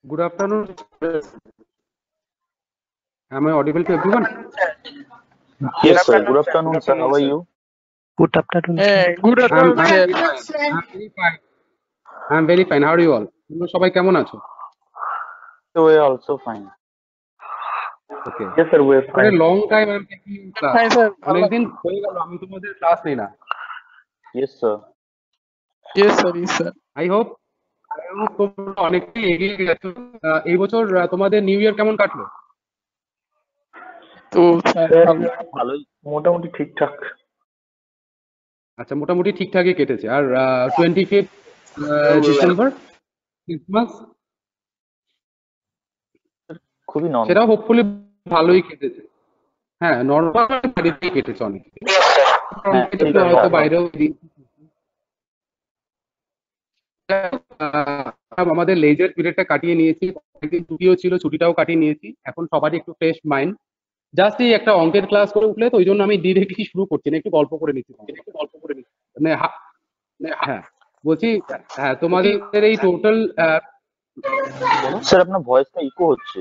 Good afternoon. Am I audible to everyone? Yes, sir. Good afternoon, sir. How are you? Good afternoon, sir. Good afternoon, sir. I'm very fine. I'm very fine. How are you all? তোমরা সবাই কেমন আছো? So we're also fine. Okay. Yes, sir. We're For a fine. long time I'm taking class. Hi, sir. অনেকদিন হয়ে গেল আমি তোমাদের class নেই না। Yes, sir. Yes, sir. Yes, sir. I hope তোমরা অনেকটাই এগিয়ে গেছো। এই বছর তোমাদের নিউ ইয়ার কেমন কাটলো? তো স্যার ভালোই মোটামুটি ঠিকঠাক। আচ্ছা, মোটামুটি ঠিকঠাকই কেটেছে। আর 25 ডিসেম্বর ক্রিসমাস খুবই নরমাল। সেটাও হোপফুলি ভালোই কেটেছে। হ্যাঁ, নরমাল বাড়িতেই কেটেছে অনেক। হয়তো বাইরেও আমাদের লেজার পিরিয়ডটা কাটিয়ে নিয়েছি, একদিন ছুটিও ছিল, ছুটিটাও কাটিয়ে নিয়েছি। এখন সবারই একটু ফ্রেশ মাইন্ড। জাস্ট এই একটা অঙ্কের ক্লাস করে উঠলে তো ওই জন্য আমি ডিরেক্টলি শুরু করছি না, একটু গল্প করে নিচ্ছি। হ্যাঁ, বলছি হ্যাঁ তোমাদের এই টোটাল স্যার আপনার ভয়েসটা ইকো হচ্ছে।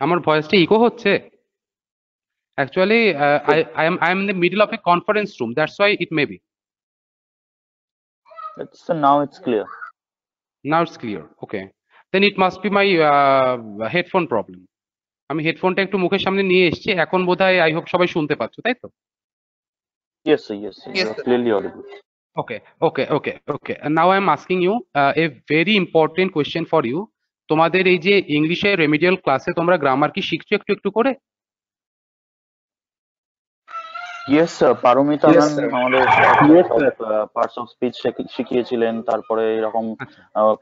আমার ভয়েসটা ইকো হচ্ছে? Actually, I am in the middle of a conference room. That's why it may be. Now it's clear. Now it's clear. Okay. Then it must be my headphone problem. আমি হেডফোনটা একটু মুখের সামনে নিয়ে এসেছি, এখন বোধহয় আই হোপ সবাই শুনতে পাচ্ছ, তাই তো? Yes, sir. Yes, sir. You are clearly audible. Okay. And now I am asking you a very important question for you. তোমাদের এই যে ইংলিশের রেমিডিয়াল ক্লাসে তোমরা গ্রামার কি শিখছো একটু একটু করে? Yes, sir. পারমিতা ম্যাম আমাদের পার্টস অফ স্পিচ শিখিয়েছিলেন, তারপরে এরকম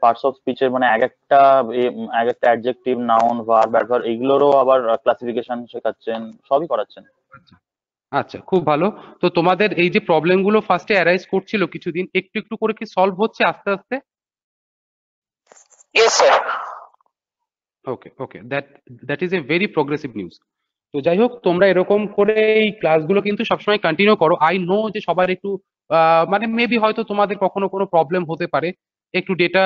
পার্টস অফ স্পিচের মানে এক একটা অ্যাডজেক্টিভ, নাউন, ভার্ব, অ্যাডভার্ব এগুলোরও আবার ক্লাসিফিকেশন শেখাচ্ছেন, সবই করাচ্ছেন। আচ্ছা, খুব ভালো। তো তোমাদের এই যে প্রবলেমগুলো ফার্স্টে অ্যারাইজ করছিল কিছুদিন, একটু একটু করে কি সলভ হচ্ছে আস্তে আস্তে? Yes, sir. Okay, that is a very progressive news. তো যাই হোক, তোমরা এরকম করে এই ক্লাসগুলো কিন্তু সবসময় কন্টিনিউ করো। আই নো যে সবার একটু মানে মেবি হয়তো তোমাদের কখনো কোনো প্রবলেম হতে পারে, একটু ডেটা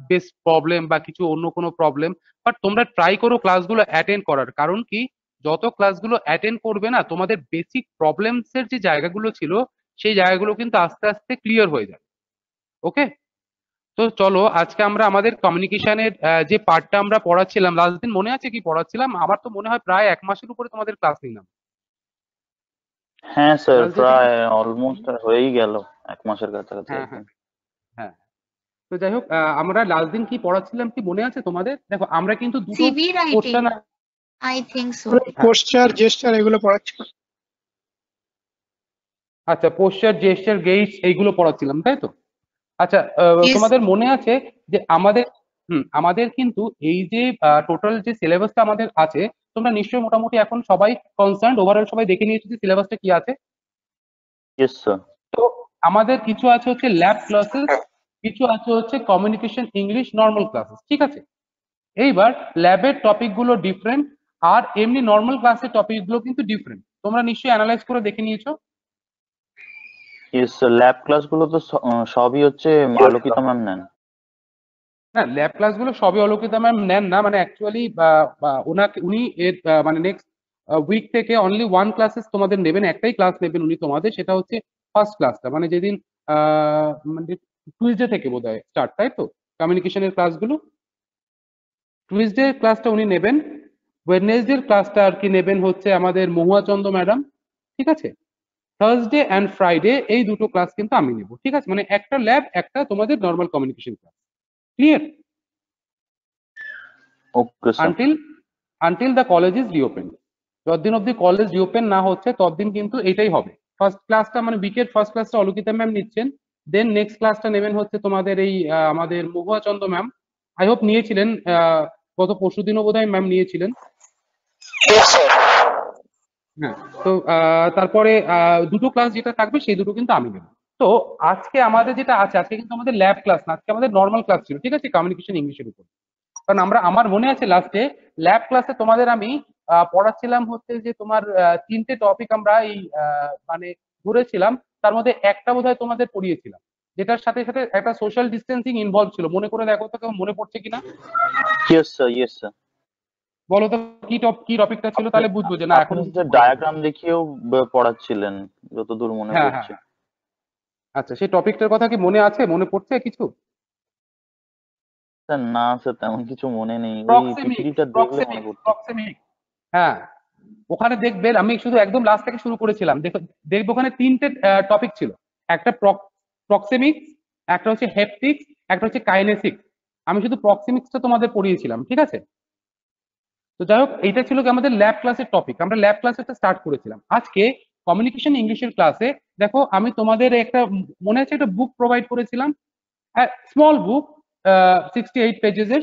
বেস প্রবলেম বা কিছু অন্য কোনো প্রবলেম, বাট তোমরা ট্রাই করো ক্লাসগুলো অ্যাটেন্ড করার। কারণ কি, যত ক্লাসগুলো অ্যাটেন্ড করবে না, তোমাদের বেসিক প্রবলেমস এর যে জায়গাগুলো ছিল সেই জায়গাগুলো কিন্তু আস্তে আস্তে ক্লিয়ার হয়ে যাবে। ওকে, তো চলো আজকে আমরা আমাদের কমিউনিকেশনের যে পার্টটা আমরা পড়াচ্ছিলাম, লাস্ট দিন মনে আছে কি পড়াচ্ছিলাম? আমার তো মনে হয় প্রায় 1 মাসের উপরে তোমাদের ক্লাস নিলাম। হ্যাঁ স্যার, প্রায় অলমোস্ট হয়েই গেল 1 মাসের কাছাকাছি। হ্যাঁ, তো যাই হোক, আমরা লাস্ট দিন কি পড়াচ্ছিলাম কি মনে আছে তোমাদের? দেখো, আমরা কিন্তু দুটো question, I think so, poster gesture এগুলো পড়াচ্ছি। আচ্ছা, পোস্টার জেস্টার গেটস এইগুলো পড়াচ্ছিলাম, তাই তো? আচ্ছা, তোমাদের মনে আছে যে আমাদের কিন্তু এই যে টোটাল যে সিলেবাসটা আমাদের আছে, তোমরা নিশ্চয়ই মোটামুটি এখন সবাই কনসার্ন ওভারঅল সবাই দেখে নিয়েছো যে সিলেবাসটা কি আছে। Yes sir. তো আমাদের কিছু আছে হচ্ছে ল্যাব ক্লাসেস, কিছু আছে হচ্ছে কমিউনিকেশন ইংলিশ নর্মাল ক্লাসেস, ঠিক আছে? এইবার ল্যাবের টপিক গুলো ডিফারেন্ট, আর এমনি নর্মাল ক্লাসের টপিক গুলো কিন্তু ডিফারেন্ট। তোমরা নিশ্চয়ই অ্যানালাইজ করে দেখে নিয়েছো। ইয়েস স্যার, ল্যাব ক্লাসগুলো তো সবই হচ্ছে আলোকিতা ম্যাম নেন। না, ল্যাব ক্লাসগুলো সবই অলোকিতা ম্যাম নেন না, মানে অ্যাকচুয়ালি উনি এর মানে নেক্সট উইক থেকে অনলি ওয়ান ক্লাসেস তোমাদের নেবেন, একটাই ক্লাস নেবেন উনি তোমাদের, সেটা হচ্ছে ফার্স্ট ক্লাসটা, মানে যেদিন মানে টুইসডে থেকে বোধহয় স্টার্ট, তাই তো? কমিউনিকেশনের ক্লাসগুলো টুইসডে ক্লাসটা উনি নেবেন, ওয়েডনেসডে ক্লাসটা আর কি নেবেন হচ্ছে আমাদের মহুয়া চন্দ ম্যাডাম, ঠিক আছে? থার্সডে অ্যান্ড ফ্রাইডে এই দুটো ক্লাস কিন্তু আমি নেব, ঠিক আছে? মানে একটা ল্যাব, একটা তোমাদের normal communication class. Clear? Okay sir. Until the college is reopen, যতদিন অব্দি কলেজ রিওপেন না হচ্ছে ততদিন কিন্তু এটাই হবে। ফার্স্ট ক্লাসটা মানে উইকের ফার্স্ট ক্লাসটা অলোকিতা ম্যাম নিচ্ছেন, দেন নেক্সট ক্লাসটা নেবেন হচ্ছে তোমাদের এই আমাদের মহুয়া চন্দ ম্যাম। আই হোপ নিয়েছিলেন, গত পরশু দিনও বোধহয় ম্যাম নিয়েছিলেন। হ্যাঁ, তো তারপরে দুটো ক্লাস যেটা থাকবে সেই দুটো কিন্তু আমি নেব। তো আজকে আমাদের যেটা আছে, আজকে কিন্তু আমাদের ল্যাব ক্লাস না, আজকে আমাদের নর্মাল ক্লাস ছিল, ঠিক আছে? কমিউনিকেশন ইংলিশের উপর। কারণ আমার মনে আছে লাস্টে ল্যাব ক্লাসে তোমাদের আমি পড়াচ্ছিলাম হচ্ছে যে তোমার তিনটে টপিক আমরা এই মানে ধরেছিলাম, তার মধ্যে একটা বোধহয় তোমাদের পড়িয়েছিলাম, যেটার সাথে সাথে একটা সোশ্যাল ডিস্টেন্সিং ইনভলভ ছিল, মনে করে দেখো তো কেউ মনে পড়ছে কিনা? Yes sir, yes sir. বলো তো কি টপিকটা ছিল, তাহলে বুঝবো যে না এখন আপনি যে ডায়াগ্রাম দেখিয়েও পড়াচ্ছিলেন যতদূর মনে হ্যাঁ পড়ছে। হ্যাঁ। আচ্ছা, সেই টপিকটার কথা কি মনে আছে, মনে পড়ছে কিছু? স্যার না স্যার, তেমন কিছু মনে নেই, ওই প্রক্সেমিক্স, পিপিটিটা দেখলে মনে পড়তো। প্রক্সেমিক্স। হ্যাঁ, ওখানে দেখবেন আমি শুধু একদম লাস্ট থেকে শুরু করেছিলাম, দেখবো ওখানে তিনটে টপিক ছিল। একটা প্রক্সেমিক্স, একটা হচ্ছে হেপটিক্স, একটা হচ্ছে কাইনেসিক্স। আমি শুধু প্রক্সেমিক্সটা তোমাদের পড়িয়েছিলাম, ঠিক আছে? তো যাই হোক, এইটা ছিল কি আমাদের ল্যাব ক্লাসের টপিক, আমরা ল্যাব ক্লাসে স্টার্ট করেছিলাম। আজকে কমিউনিকেশন ইংলিশের ক্লাসে দেখো আমি তোমাদের একটা মনে আছে একটা বুক প্রোভাইড করেছিলাম, স্মল বুক, 68 পেজেসের।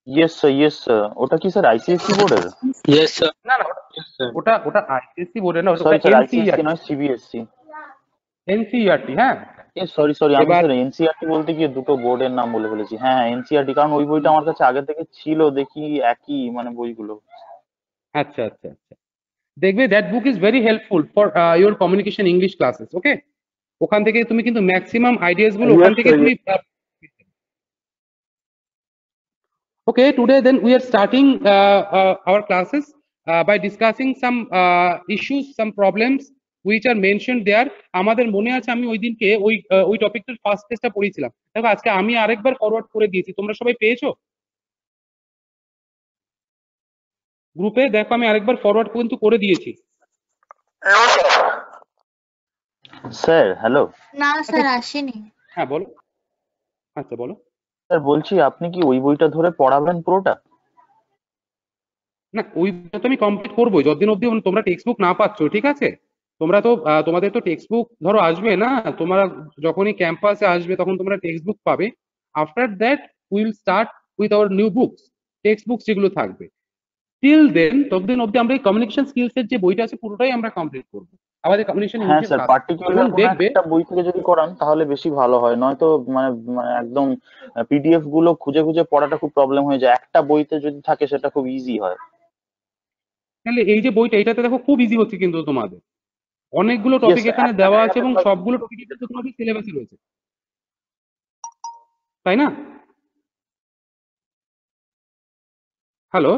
Yes sir, yes sir. ওটা কি স্যার আইসিএসসি বোর্ডের? Yes, sir. না না, ওটা ওটা আইসিএসসি বোর্ডের না, ওটা সরি স্যার, আইসিএসসি এনসিইআরটি। নয়, সিবিএসসি। এনসিইআরটি, হ্যাঁ। সরি সরি, আমি এবার স্যার এনসিইআরটি বলতে গিয়ে দুটো বোর্ডের নাম বলে ফেলেছি। হ্যাঁ এনসিইআরটি, কারণ ওই বইটা আমার কাছে আগে থেকে ছিল, দেখি একই মানে বইগুলো। আচ্ছা আচ্ছা আচ্ছা, দেখবে that book is very helpful for your communication English classes. Okay, ওখান থেকে তুমি কিন্তু ম্যাক্সিমাম আইডিয়াস গুলো ওখান থেকে তুমি okay. Today then we are starting our classes by discussing some issues, some problems which are mentioned there. আমাদের মনে আছে আমি ওই দিনকে ওই টপিকটার ফার্স্ট টেস্টটা পড়িয়েছিলাম। দেখো আজকে আমি আরেকবার ফরওয়ার্ড করে দিয়েছি, তোমরা সবাই পেয়েছো গ্রুপে? দেখো আমি আরেকবার ফরওয়ার্ড কিন্তু করে দিয়েছি। Sir hello. না স্যার আসেনি। হ্যাঁ বলো। আচ্ছা বলো। স্যার বলছি, আপনি কি ওই বইটা ধরে পড়াবেন পুরোটা? না, ওইটা তো আমি কমপ্লিট করবো যতদিন অবধি তোমরা টেক্সট বুক না পাচ্ছ, ঠিক আছে? তোমরা তো তোমাদের তো টেক্সট বুক ধরো আসবে না, তোমরা যখনই ক্যাম্পাসে আসবে তখন তোমরা টেক্সট বুক পাবে। After that will start with our new books, text book যেগুলো থাকবে। টিল দেন, ততদিন অবধি আমরা এই কমিউনিকেশন স্কিলস এর যে বইটা আছে পুরোটাই আমরা কমপ্লিট করবো, আমাদের কমিউনিকেশন হ্যাঁ ইংলিশের স্যার, ক্লাস। পার্টিকুলার এবং কোনো দেখবে একটা বই থেকে যদি করান তাহলে বেশি ভালো হয়, নয়তো মানে মানে একদম পিডিএফ গুলো খুঁজে খুঁজে পড়াটা খুব প্রবলেম হয়ে যায়। একটা বইতে যদি থাকে সেটা খুব ইজি হয়। তাহলে এই যে বইটা, এটাতে দেখো খুব ইজি হচ্ছে কিন্তু তোমাদের, অনেকগুলো ইয়েস টপিক স্যার, এখানে একটা দেওয়া আছে জায়গাতে এবং প্রায় সবগুলো টপিকই কিন্তু তোমাদের সিলেবাসে রয়েছে, তাই না? হ্যালো।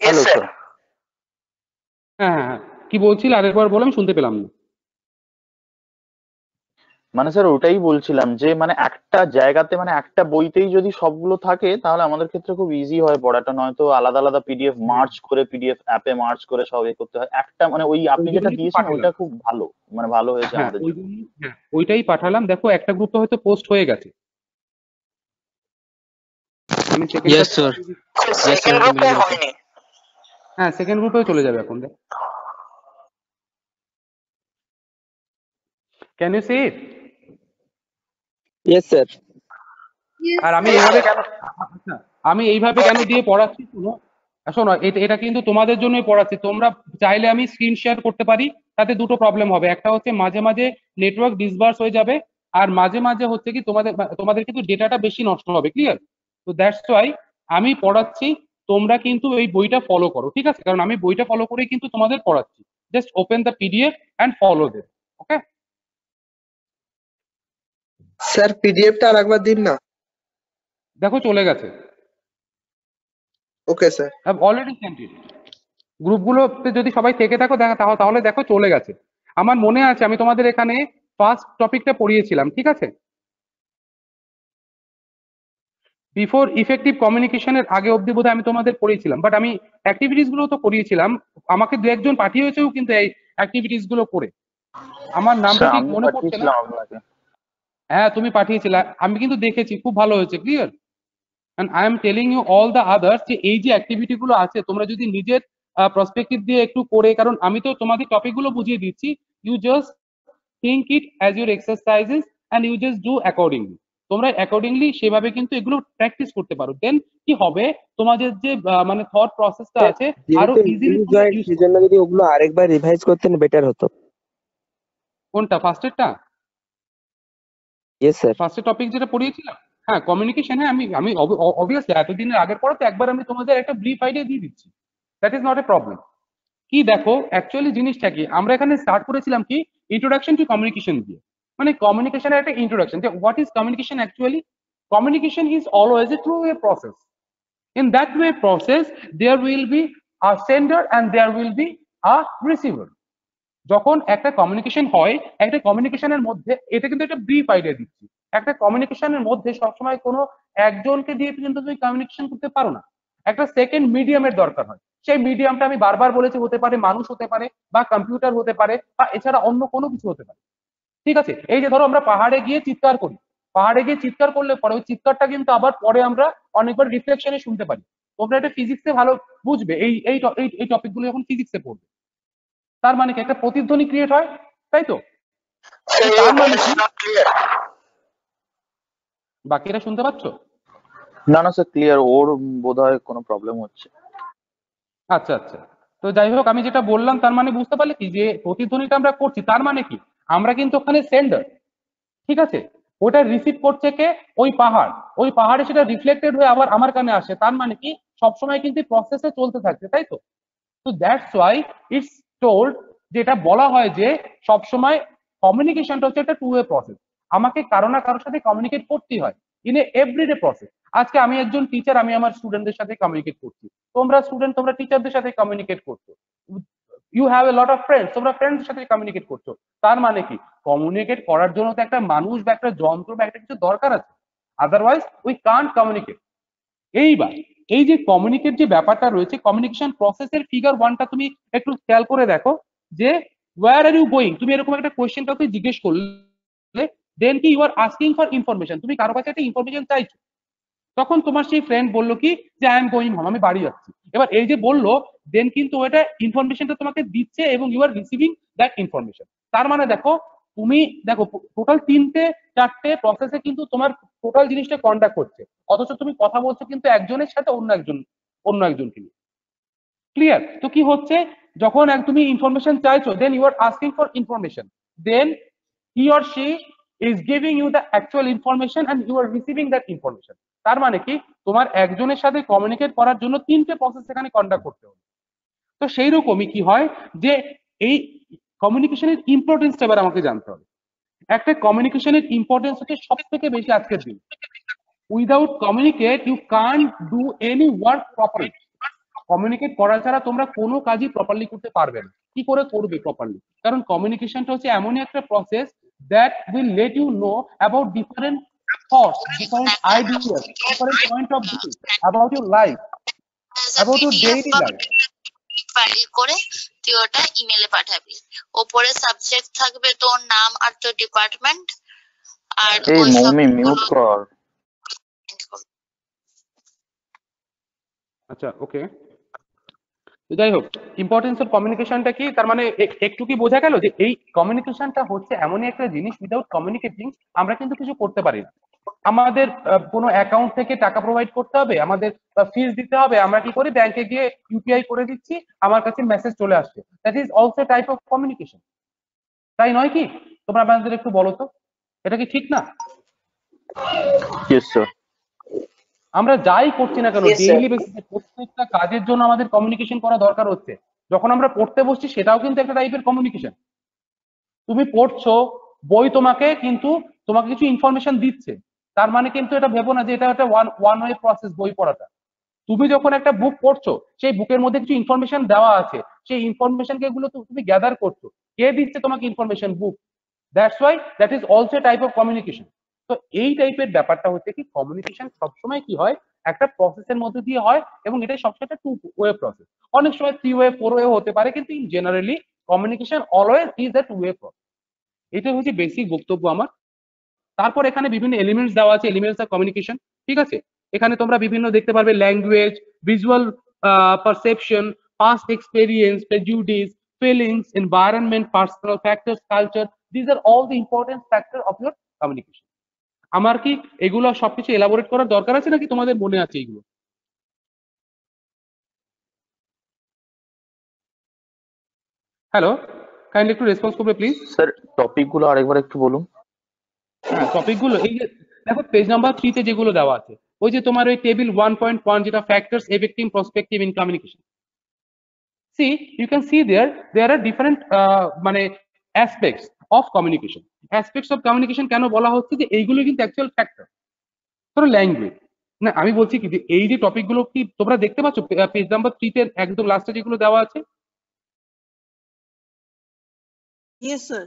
Hello sir. হ্যাঁ হ্যাঁ হ্যাঁ, কি বলছিলে আরেকবার বলো, আমি শুনতে পেলাম না। মানে স্যার ওটাই বলছিলাম যে মানে একটা জায়গাতে মানে একটা বইতেই যদি সবগুলো থাকে তাহলে আমাদের ক্ষেত্রে খুব ইজি হয় পড়াটা, নয়তো আলাদা আলাদা পিডিএফ মার্চ করে পিডিএফ অ্যাপে মার্চ করে সব এ করতে হয়। একটা মানে ওই আপনি ওই যেটা জন্যই তো দিয়েছেন পাঠালাম। ওইটা খুব ভালো, মানে ভালো হয়েছে হ্যাঁ আমাদের ওই জন্য। জন্য, হ্যাঁ ওইটাই পাঠালাম। দেখো একটা গ্রুপে হয়তো পোস্ট হয়ে গেছে, আমি Yes, sir. Yes, sir. হ্যাঁ সেকেন্ড গ্রুপেও চলে যাবে এখন। দেখ, can you see it? Yes, sir. আর আমি এইভাবে কেন, আচ্ছা, আমি এইভাবে কেন দিয়ে পড়াচ্ছি শোনো। শোনো, এটা এটা কিন্তু তোমাদের জন্যই পড়াচ্ছি। তোমরা চাইলে আমি স্ক্রিন শেয়ার করতে পারি, তাতে দুটো প্রবলেম হবে। একটা হচ্ছে মাঝে মাঝে নেটওয়ার্ক ডিসবার্স হয়ে যাবে, আর মাঝে মাঝে হচ্ছে কি তোমাদের তোমাদের কিন্তু ডেটাটা বেশি নষ্ট হবে, ক্লিয়ার? তো দ্যাটস ওয়াই আমি পড়াচ্ছি, তোমরা কিন্তু এই বইটা ফলো করো, ঠিক আছে? কারণ আমি বইটা ফলো করেই কিন্তু তোমাদের পড়াচ্ছি। Just open the PDF and follow them. Okay sir পিডিএফটা আর একবার দিন না। দেখো চলে গেছে, ওকে স্যার। অলরেডি সেন্ট ইট। গ্রুপগুলোতে যদি সবাই থেকে থাকো তাহলে দেখো চলে গেছে। আমার মনে আছে আমি তোমাদের এখানে ফার্স্ট টপিকটা পড়িয়েছিলাম, ঠিক আছে? বিফোর ইফেক্টিভ কমিউনিকেশনের আগে অব্দি বোধহয় আমি তোমাদের পড়িয়েছিলাম, বাট আমি অ্যাক্টিভিটিস গুলো তো করিয়েছিলাম। আমাকে দু একজন পাঠিয়েছেও কিন্তু এই অ্যাক্টিভিটিস গুলো করে, আমার নামটা স্যার ঠিক আমি মনে পড়ছে না। পাঠিয়েছিলাম আপনাকে। হ্যাঁ তুমি পাঠিয়েছিলে, আমি কিন্তু দেখেছি, খুব ভালো হয়েছে, clear? and I am telling you all the others যে এই যে অ্যাক্টিভিটি গুলো আছে তোমরা যদি নিজের পার্সপেক্টিভ দিয়ে একটু করে, কারণ আমি তো তোমাদের টপিক গুলো বুঝিয়ে দিচ্ছি, you just think it as your exercises and you just do accordingly. তোমরা অ্যাকর্ডিংলি সেভাবে কিন্তু এগুলো প্র্যাকটিস করতে পারো, দেন কি হবে তোমাদের যে মানে থট প্রসেসটা আছে আরো যেহেতু ইজিলি ইউজ হয় সেজন্য যদি ওগুলো আরেকবার রিভাইজ করতেন বেটার হতো। কোনটা ফার্স্টেরটা? Yes sir. ফার্স্টের টপিক যেটা পড়িয়েছিলাম, হ্যাঁ কমিউনিকেশন, হ্যাঁ আমি আমি অবভিয়াসলি এতদিনের আগের পরে তো একবার আমি তোমাদের একটা ব্রিফ আইডিয়া দিয়ে দিচ্ছি, that is not a problem. কি দেখো অ্যাকচুয়ালি জিনিসটা কি, আমরা এখানে স্টার্ট করেছিলাম কি ইন্ট্রোডাকশন টু কমিউনিকেশন দিয়ে। মানে কমিউনিকেশনের একটা ইন্ট্রোডাকশন যে what is communication actually. Communication is always a two way process. In that way process, there will be a sender and there will be a receiver. যখন একটা communication হয়, একটা কমিউনিকেশনের মধ্যে, এটা কিন্তু একটা ব্রিফ আইডিয়া দিচ্ছি, একটা কমিউনিকেশনের মধ্যে সবসময় কোনো একজনকে দিয়ে কিন্তু তুমি কমিউনিকেশন করতে পারো না, একটা সেকেন্ড মিডিয়ামের দরকার হয়। সেই মিডিয়ামটা আমি বারবার বলেছি, হতে পারে মানুষ, হতে পারে বা কম্পিউটার, হতে পারে বা এছাড়া অন্য কোনো কিছু হতে পারে। ঠিক আছে, এই যে ধরো আমরা পাহাড়ে গিয়ে চিৎকার করি, পাহাড়ে গিয়ে চিৎকার করলে পরে ওই চিৎকারটা কিন্তু আবার পরে আমরা অনেকবার রিফ্লেকশনে শুনতে পারি। তোমরা এটা ফিজিক্সে ভালো বুঝবে, এই এই এই টপিকগুলো যখন ফিজিক্সে পড়বে। তার মানে কি একটা প্রতিধ্বনি ক্রিয়েট হয়, তাই তো? তার মানে কি, বাকিরা শুনতে পাচ্ছ? না না স্যার, ক্লিয়ার। ওর বোধহয় কোনো প্রবলেম হচ্ছে। আচ্ছা আচ্ছা, তো যাই হোক, আমি যেটা বললাম তার মানে বুঝতে পারলে কি, যে প্রতিধ্বনিটা আমরা করছি, তার মানে কি আমরা কিন্তু ওখানে সেন্ডার। ঠিক আছে, ওটা রিসিভ করছে কে? ওই পাহাড়। ওই পাহাড়ে সেটা রিফ্লেক্টেড হয়ে আবার আমার কানে আসে, তার মানে কি সবসময় কিন্তু প্রসেসে চলতে থাকছে, তাই তো? তো দ্যাটস ওয়াই ইটস টোল্ড, যেটা বলা হয় যে সবসময় কমিউনিকেশনটা হচ্ছে একটা টু ওয়ে প্রসেস। আমাকে কারো না কারোর সাথে কমিউনিকেট করতেই হয় ইন এ এভরিডে প্রসেস। আজকে আমি একজন টিচার, আমি আমার স্টুডেন্টদের সাথে কমিউনিকেট করছি, তোমরা স্টুডেন্ট তোমরা টিচারদের সাথে কমিউনিকেট করছো, you have a lot of friends, তোমরা ফ্রেন্ডসদের সাথে কমিউনিকেট করছো। তার মানে কি কমিউনিকেট করার জন্য তো একটা মানুষ বা একটা যন্ত্র বা একটা কিছু দরকার আছে, আদারওয়াইজ উই কান্ট কমিউনিকেট। এইবার এই যে কমিউনিকেট যে ব্যাপারটা রয়েছে, কমিউনিকেশন প্রসেসের ফিগার 1টা তুমি একটু খেয়াল করে দেখো, যে ওয়্যার আর ইউ গোয়িং, তুমি এরকম একটা কোয়েশ্চেন কাউকে জিজ্ঞেস করলে, দেন কি you are asking for information, তুমি কারো কাছে একটা ইনফরমেশন চাইছো, তখন তোমার সেই ফ্রেন্ড বললো কি যে আই এম গোয়িং হোম, আমি বাড়ি যাচ্ছি। এবার এই যে বললো, দেন কিন্তু ওটা ইনফরমেশনটা তোমাকে দিচ্ছে এবং you are receiving that information. তার মানে দেখো, তুমি দেখো টোটাল 3-4টে প্রসেসে কিন্তু তোমার টোটাল জিনিসটা কন্ডাক্ট হচ্ছে, অথচ তুমি কথা বলছো কিন্তু একজনের সাথে অন্য একজনকে নিয়ে। ক্লিয়ার? তো কি হচ্ছে, যখন তুমি ইনফরমেশন চাইছো, then you are asking for information, then he or she is giving you the actual information and you are receiving that information. তার মানে কি তোমার একজনের সাথে কমিউনিকেট করার জন্য 3টে প্রসেস এখানে কন্ডাক্ট করতে হবে। তো সেই রকমই কি হয়, যে এই কমিউনিকেশনের ইম্পর্টেন্সটা এবার আমাকে জানতে হবে। একটা কমিউনিকেশনের ইম্পর্টেন্স হচ্ছে সব থেকে বেশি আজকের দিন। Without communicate you can't do any work properly. Communicate করা ছাড়া তোমরা কোনো কাজই প্রপারলি করতে পারবে না। কি করে করবে প্রপারলি? কারণ কমিউনিকেশনটা হচ্ছে এমনই একটা process that will let you know about different thoughts, different ideas, different point of view about your life, about your daily life. File করে তুই ওটা ইমেলে পাঠাবি, ওপরে সাবজেক্ট থাকবে তোর নাম আর তোর ডিপার্টমেন্ট, আর এই ওই সব মৌমি মিউট কর। আচ্ছা, ওকে। যাই হোক, ইম্পর্টেন্স অফ কমিউনিকেশনটা কি, তার মানে একটু কি বোঝা গেল যে এই কমিউনিকেশনটা হচ্ছে এমনই একটা জিনিস, উইদাউট কমিউনিকেটিং আমরা কিন্তু কিছু করতে পারি না। আমাদের কোনো অ্যাকাউন্ট থেকে টাকা প্রোভাইড করতে হবে, আমাদের ফিস দিতে হবে, আমরা কি করি ব্যাংকে গিয়ে ইউপিআই করে দিচ্ছি, আমার কাছে মেসেজ চলে আসছে, that is also type of communication, তাই নয় কি? তোমরা আমাদের একটু বলো তো, এটা কি ঠিক না? Yes sir. আমরা যাই করছি না কেন ডেইলি বেসিসে প্রত্যেকটা কাজের জন্য আমাদের কমিউনিকেশন করা দরকার হচ্ছে। যখন আমরা পড়তে বসছি সেটাও কিন্তু একটা টাইপের কমিউনিকেশন। তুমি পড়ছো বই, তোমাকে কিছু ইনফরমেশন দিচ্ছে, তার মানে কিন্তু এটা ভেবো না যে এটা একটা ওয়ান ওয়ে প্রসেস বই পড়াটা। তুমি যখন একটা বুক পড়ছো, সেই বুকের মধ্যে কিছু ইনফরমেশন দেওয়া আছে, সেই ইনফরমেশন গুলো তুমি গ্যাদার করছো, কে দিচ্ছে তোমাকে information? Book. That's why that is also type of communication. তো এই টাইপের ব্যাপারটা হচ্ছে কি, কমিউনিকেশন সবসময় কি হয়, একটা প্রসেসের মধ্যে দিয়ে হয়, এবং এটাই সবসময় একটা টু ওয়ে প্রসেস। অনেক সময় 3 ওয়ে 4 ওয়ে হতে পারে, কিন্তু in generally communication always is a two way process. এটাই হচ্ছে বেসিক বক্তব্য আমার। তারপর এখানে বিভিন্ন এলিমেন্টস দেওয়া আছে, এলিমেন্টস অফ কমিউনিকেশন। ঠিক আছে, এখানে তোমরা বিভিন্ন দেখতে পারবে, language, visual perception, past experience, prejudice, feelings, environment, personal factors, culture. This are all the important factor of your communication. আমার কি এগুলো সবকিছু এলাবোরেট করার দরকার আছে, নাকি তোমাদের মনে আছে এগুলো? হ্যালো, কাইন্ডলি একটু রেসপন্স করবে প্লিজ। স্যার টপিক গুলো আরেকবার একটু বলুন। হ্যাঁ, টপিক গুলো এই যে দেখো পেজ নাম্বার 3 তে যেগুলো দেওয়া আছে, ওই যে তোমার ওই টেবিল 1.1, যেটা factors affecting prospective in communication. See, you can see there are different মানে aspects of communication. Aspects of communication কেন বলা হচ্ছে যে এইগুলো কিন্তু অ্যাকচুয়াল ফ্যাক্টর। ধরো ল্যাঙ্গুয়েজ, না আমি বলছি কি যে এই যে টপিক গুলো কি তোমরা দেখতে পাচ্ছ পেজ নাম্বার 3 তে একদম লাস্টে যেগুলো দেওয়া আছে? Yes, sir.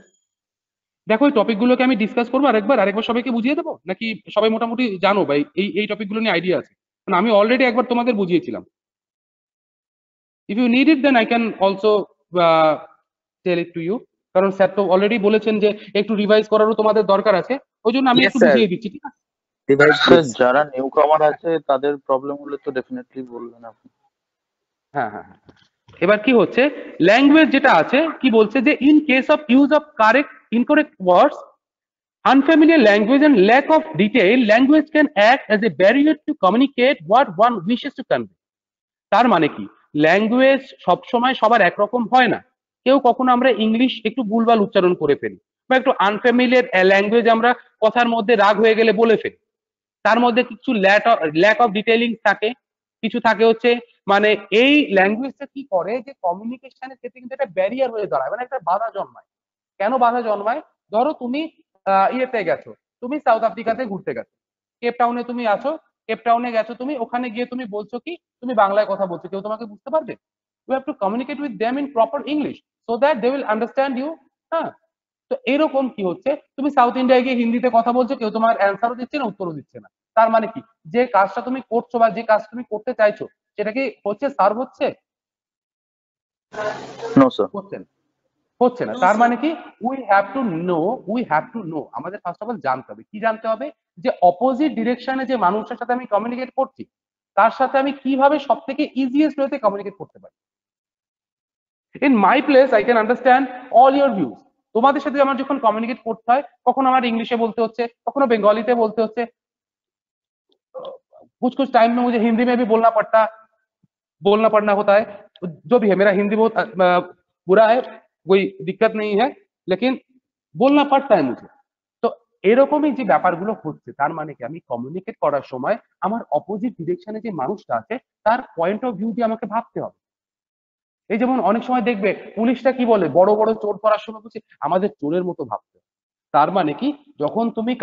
দেখো এই টপিক গুলোকে আমি ডিসকাস করবো আরেকবার সবাইকে বুঝিয়ে দেবো, নাকি সবাই মোটামুটি জানো বা এই টপিক গুলো নিয়ে আইডিয়া আছে? কারণ আমি অলরেডি একবার তোমাদের বুঝিয়েছিলাম। If you need it then I can also tell it to you, কারণ স্যার তো অলরেডি বলেছেন যে একটু রিভাইজ করারও তোমাদের দরকার আছে, ওই জন্য আমি Yes, একটু sir. বুঝিয়ে দিচ্ছি, ঠিক আছে? Revise sir please. যারা নিউ কামার আছে তাদের প্রবলেম হলে তো ডেফিনেটলি বলবেন আপনি। হ্যাঁ হ্যাঁ হ্যাঁ। এবার কি হচ্ছে, ল্যাঙ্গুয়েজ যেটা আছে কি বলছে যে in case of use of correct incorrect words, unfamiliar language and lack of detail, language can act as a barrier to communicate what one wishes to convey. তার মানে কি, ল্যাঙ্গুয়েজ সবসময় সবার একরকম হয় না। কেউ কখনো আমরা ইংলিশ একটু ভুলভাল উচ্চারণ করে ফেলি, বা একটু আনফ্যামিলিয়ার ল্যাঙ্গুয়েজ আমরা কথার মধ্যে রাগ হয়ে গেলে বলে ফেলি। তার মধ্যে কিছু ল্যাক অফ ডিটেইলিং থাকে, কিছু থাকে হচ্ছে মানে এই ল্যাঙ্গুয়েজটা কি করে যে কমিউনিকেশনের ক্ষেত্রে কিন্তু একটা ব্যারিয়ার হয়ে দাঁড়ায়, মানে একটা বাধা জন্মায়। কেন বাধা জন্মায়? ধরো তুমি ইয়েতে গেছো, তুমি সাউথ আফ্রিকাতে ঘুরতে গেছো, কেপ টাউনে তুমি আছো, কেপ টাউনে গেছো তুমি, ওখানে গিয়ে তুমি বলছো কি তুমি বাংলায় কথা বলছো, কেউ তোমাকে বুঝতে পারবে? You have to communicate with them in proper English so that they will understand you. হ্যাঁ, তো এরকম কি হচ্ছে, তুমি সাউথ ইন্ডিয়ায় গিয়ে হিন্দিতে কথা বলছো, কেউ তোমার অ্যান্সারও দিচ্ছে না, উত্তরও দিচ্ছে না। তার মানে কি, যে কাজটা তুমি করছো বা যে কাজটা তুমি করতে চাইছো সেটা কি হচ্ছে, সার্ভ হচ্ছে? No sir. হচ্ছে না, হচ্ছে না। No, তার sir. মানে কি, উই হ্যাভ টু নো আমাদের ফার্স্ট অফ অল জানতে হবে, কি জানতে হবে, যে অপোজিট ডিরেকশনে যে মানুষের সাথে আমি কমিউনিকেট করছি তার সাথে আমি কিভাবে সব থেকে ইজিয়েস্ট ওয়েতে কমিউনিকেট করতে পারি। In my place I can understand all your views. তোমাদের সাথে আমার যখন কমিউনিকেট করতে হয়, কখনো আমার ইংলিশে বলতে হচ্ছে, কখনো বেঙ্গলিতে বলতে হচ্ছে, कुछ कुछ टाइम में मुझे हिंदी में भी बोलना पड़ना होता है। जो भी है, मेरा हिंदी बहुत बुरा है, कोई दिक्कत नहीं है, लेकिन बोलना पड़ता है मुझे। তো এরকমই যে ব্যাপারগুলো হচ্ছে, তার মানে কি আমি কমিউনিকেট করার সময় আমার অপোজিট ডিরেকশনে যে মানুষটা আছে তার পয়েন্ট অফ ভিউ দিয়ে আমাকে ভাবতে হবে। এই যেমন অনেক সময় দেখবে পুলিশটা কি বলে, বড় বড় চোর ধরার সময় বলছে আমাদের চোরের মতো ভাবতে হবে। তার মানে কি, যখন তুমি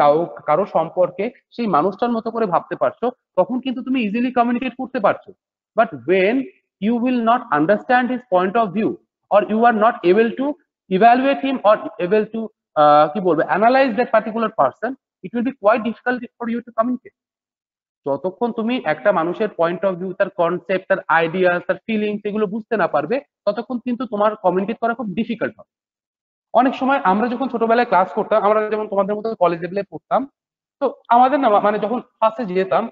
কারো সম্পর্কে সেই মানুষটার মতো করে ভাবতে পারছো তখন কিন্তু তুমি ইজিলি কমিউনিকেট করতে পারছো। But when you will not understand his point of view, or you are not able to evaluate him, or able to কি বলবো analyze that particular person, it will be quite difficult for you to communicate. যতক্ষণ তুমি একটা মানুষের point of view, তার concept, তার idea, তার feelings এগুলো বুঝতে না পারবে, ততক্ষণ কিন্তু তোমার কমিউনিকেট করা খুব ডিফিকাল্ট হবে। অনেক সময় আমরা যখন ছোটবেলায় ক্লাস করতাম, আমরা যেমন তোমাদের মতো কলেজ লেভেলে পড়তাম, তো আমাদের না মানে যখন ফার্স্টে যেতাম,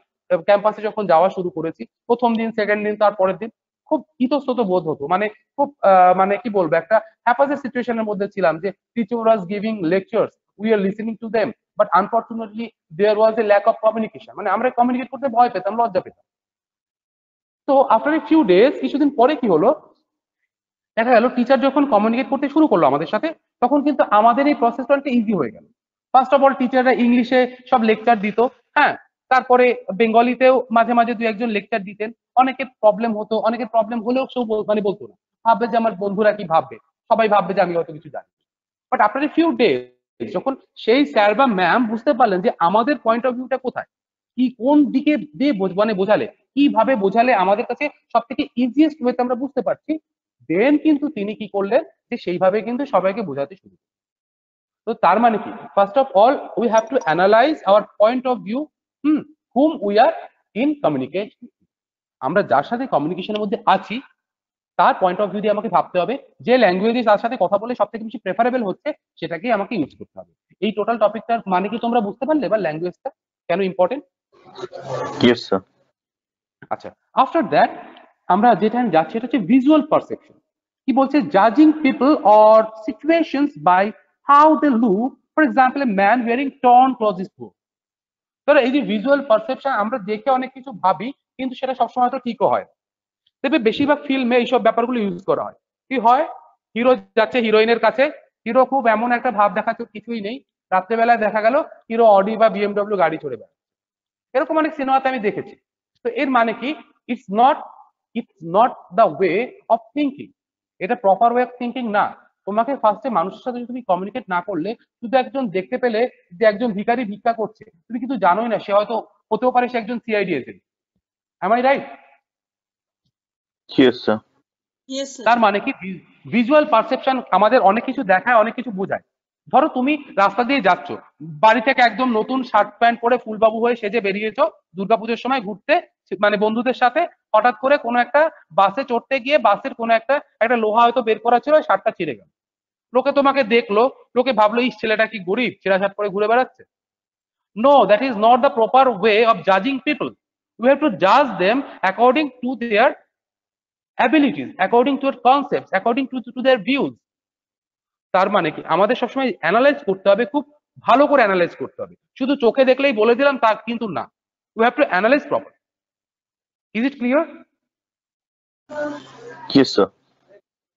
ক্যাম্পাসে যখন যাওয়া শুরু করেছি, প্রথম দিন, সেকেন্ড দিন, তার পরের দিন খুব ইতস্তত বোধ হতো, মানে খুব মানে কি বলবো একটা হ্যাপাজের সিচুয়েশনের মধ্যে ছিলাম, যে teacher was giving lectures, we are listening to them, but unfortunately there was a lack of communication, মানে আমরা কমিউনিকেট করতে ভয় পেতাম, লজ্জা পেতাম। তো আফটার এ ফিউ ডেজ, কিছুদিন পরে কি হলো, দেখা গেল টিচার যখন কমিউনিকেট করতে শুরু করলো আমাদের সাথে, তখন কিন্তু আমাদের এই প্রসেসটা অনেকটা ইজি হয়ে গেল। ফার্স্ট অফ অল টিচাররা ইংলিশে সব লেকচার দিত, হ্যাঁ, তারপরে বেঙ্গলিতেও মাঝে মাঝে দু একজন লেকচার দিতেন। অনেকের প্রবলেম হতো, অনেকের প্রবলেম হলেও কেউ মানে বলতো না, ভাববে যে আমার বন্ধুরা কি ভাববে, সবাই ভাববে যে আমি হয়তো কিছু জানি। But after a few days, যখন সেই স্যার বা ম্যাম বুঝতে পারলেন যে আমাদের পয়েন্ট অফ ভিউটা কোথায়, কি কোন দিকে দিয়ে মানে বোঝালে, কিভাবে বোঝালে আমাদের কাছে সব থেকে ইজিয়েস্ট ওয়েতে আমরা বুঝতে পারছি, দেন কিন্তু তিনি কি করলেন যে সেইভাবে কিন্তু সবাইকে বোঝাতে শুরু করলেন। তো তার মানে কি, first of all we have to analyse our point of view, hmm we are in communication. আমরা যার সাথে কমিউনিকেশনের মধ্যে আছি তার পয়েন্ট অফ ভিউ দিয়ে আমাকে ভাবতে হবে, যে ল্যাঙ্গুয়েজে তার সাথে কথা বলে সব থেকে বেশি প্রেফারেবল হচ্ছে সেটাকেই আমাকে ইউজ করতে হবে। এই টোটাল টপিকটার মানে কি তোমরা বুঝতে পারলে, এবার ল্যাঙ্গুয়েজটা কেন ইম্পর্টেন্ট? Yes sir. আচ্ছা, আফটার দ্যাট আমরা যেটা যাচ্ছি এটা হচ্ছে ভিজুয়াল পারসেপশন। কি বলছে, জাজিং people or situations by how they look, for example a man wearing torn cloth is poor. ধরো এই যে ভিজুয়াল পারসেপশন, আমরা দেখে অনেক কিছু ভাবি কিন্তু সেটা সবসময় তো ঠিকও হয় না। দেখবে বেশিরভাগ ফিল্মে এইসব ব্যাপারগুলো ইউজ করা হয়। কি হয়, হিরো যাচ্ছে হিরোইনের কাছে, হিরো খুব এমন একটা ভাব দেখাচ্ছে কিছুই নেই, রাত্রেবেলায় দেখা গেল হিরো অডি বা বিএমডব্লিউ গাড়ি চড়ে বেড়ায়। এরকম অনেক সিনেমাতে আমি দেখেছি। তো এর মানে কি, it's not the way of thinking, এটা প্রপার ওয়ে অফ থিঙ্কিং না। তোমাকে ফার্স্টে মানুষের সাথে তুমি কমিউনিকেট না করলে, শুধু একজন দেখতে পেলে যে একজন ভিখারি ভিক্ষা করছে, তুমি কিন্তু জানোই না সে হয়তো হতেও পারে সে একজন CID agent. Am I right? Yes sir. Yes, sir. তার মানে কি ভিজুয়াল পারসেপশন আমাদের অনেক কিছু দেখায়, অনেক কিছু বোঝায়। ধরো তুমি রাস্তা দিয়ে যাচ্ছ, বাড়ি থেকে একদম নতুন শার্ট প্যান্ট পরে ফুলবাবু হয়ে সেজে বেরিয়েছো দুর্গাপুজোর সময় ঘুরতে, মানে বন্ধুদের সাথে, হঠাৎ করে কোনো একটা বাসে চড়তে গিয়ে বাসের কোনো একটা একটা লোহা হয়তো বের করা ছিল, শার্টটা ছিঁড়ে গেল। লোকে তোমাকে দেখলো, লোকে ভাবলো এই ছেলেটা কি গরিব, ছেঁড়া শার্ট পরে ঘুরে বেড়াচ্ছে। No, that is not the proper way of জাজিং people. You have two জাজ them according to their abilities, according to their concepts, according to their views. তার মানে কি আমাদের সবসময় অ্যানালাইজ করতে হবে, খুব ভালো করে অ্যানালাইজ করতে হবে। শুধু চোখে দেখলেই বলে দিলাম তা কিন্তু না, you have to analyze proper. Is it clear? Yes sir.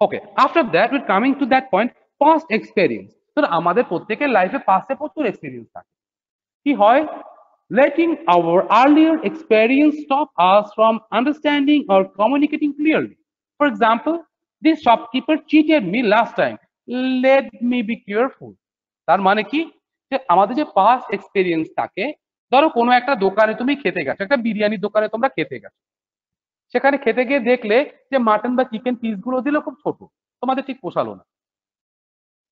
Okay, after that will coming to that point, past experience. তো আমাদের প্রত্যেকের লাইফে পাস্টে প্রচুর এক্সপেরিয়েন্স থাকে। কি হয়, letting our earlier experience stop us from understanding or communicating clearly. For example, this shopkeeper cheated me last time, let me be careful. তার মানে কি, যে আমাদের যে পাস্ট এক্সপেরিয়েন্স থাকে, ধরো কোনো একটা দোকানে তুমি খেতে গেছো, একটা বিরিয়ানির দোকানে তোমরা খেতে গেছো, সেখানে খেতে গিয়ে দেখলে যে মাটন বা চিকেন পিস গুলো দিল খুব ছোট, তোমাদের ঠিক পোষালো না।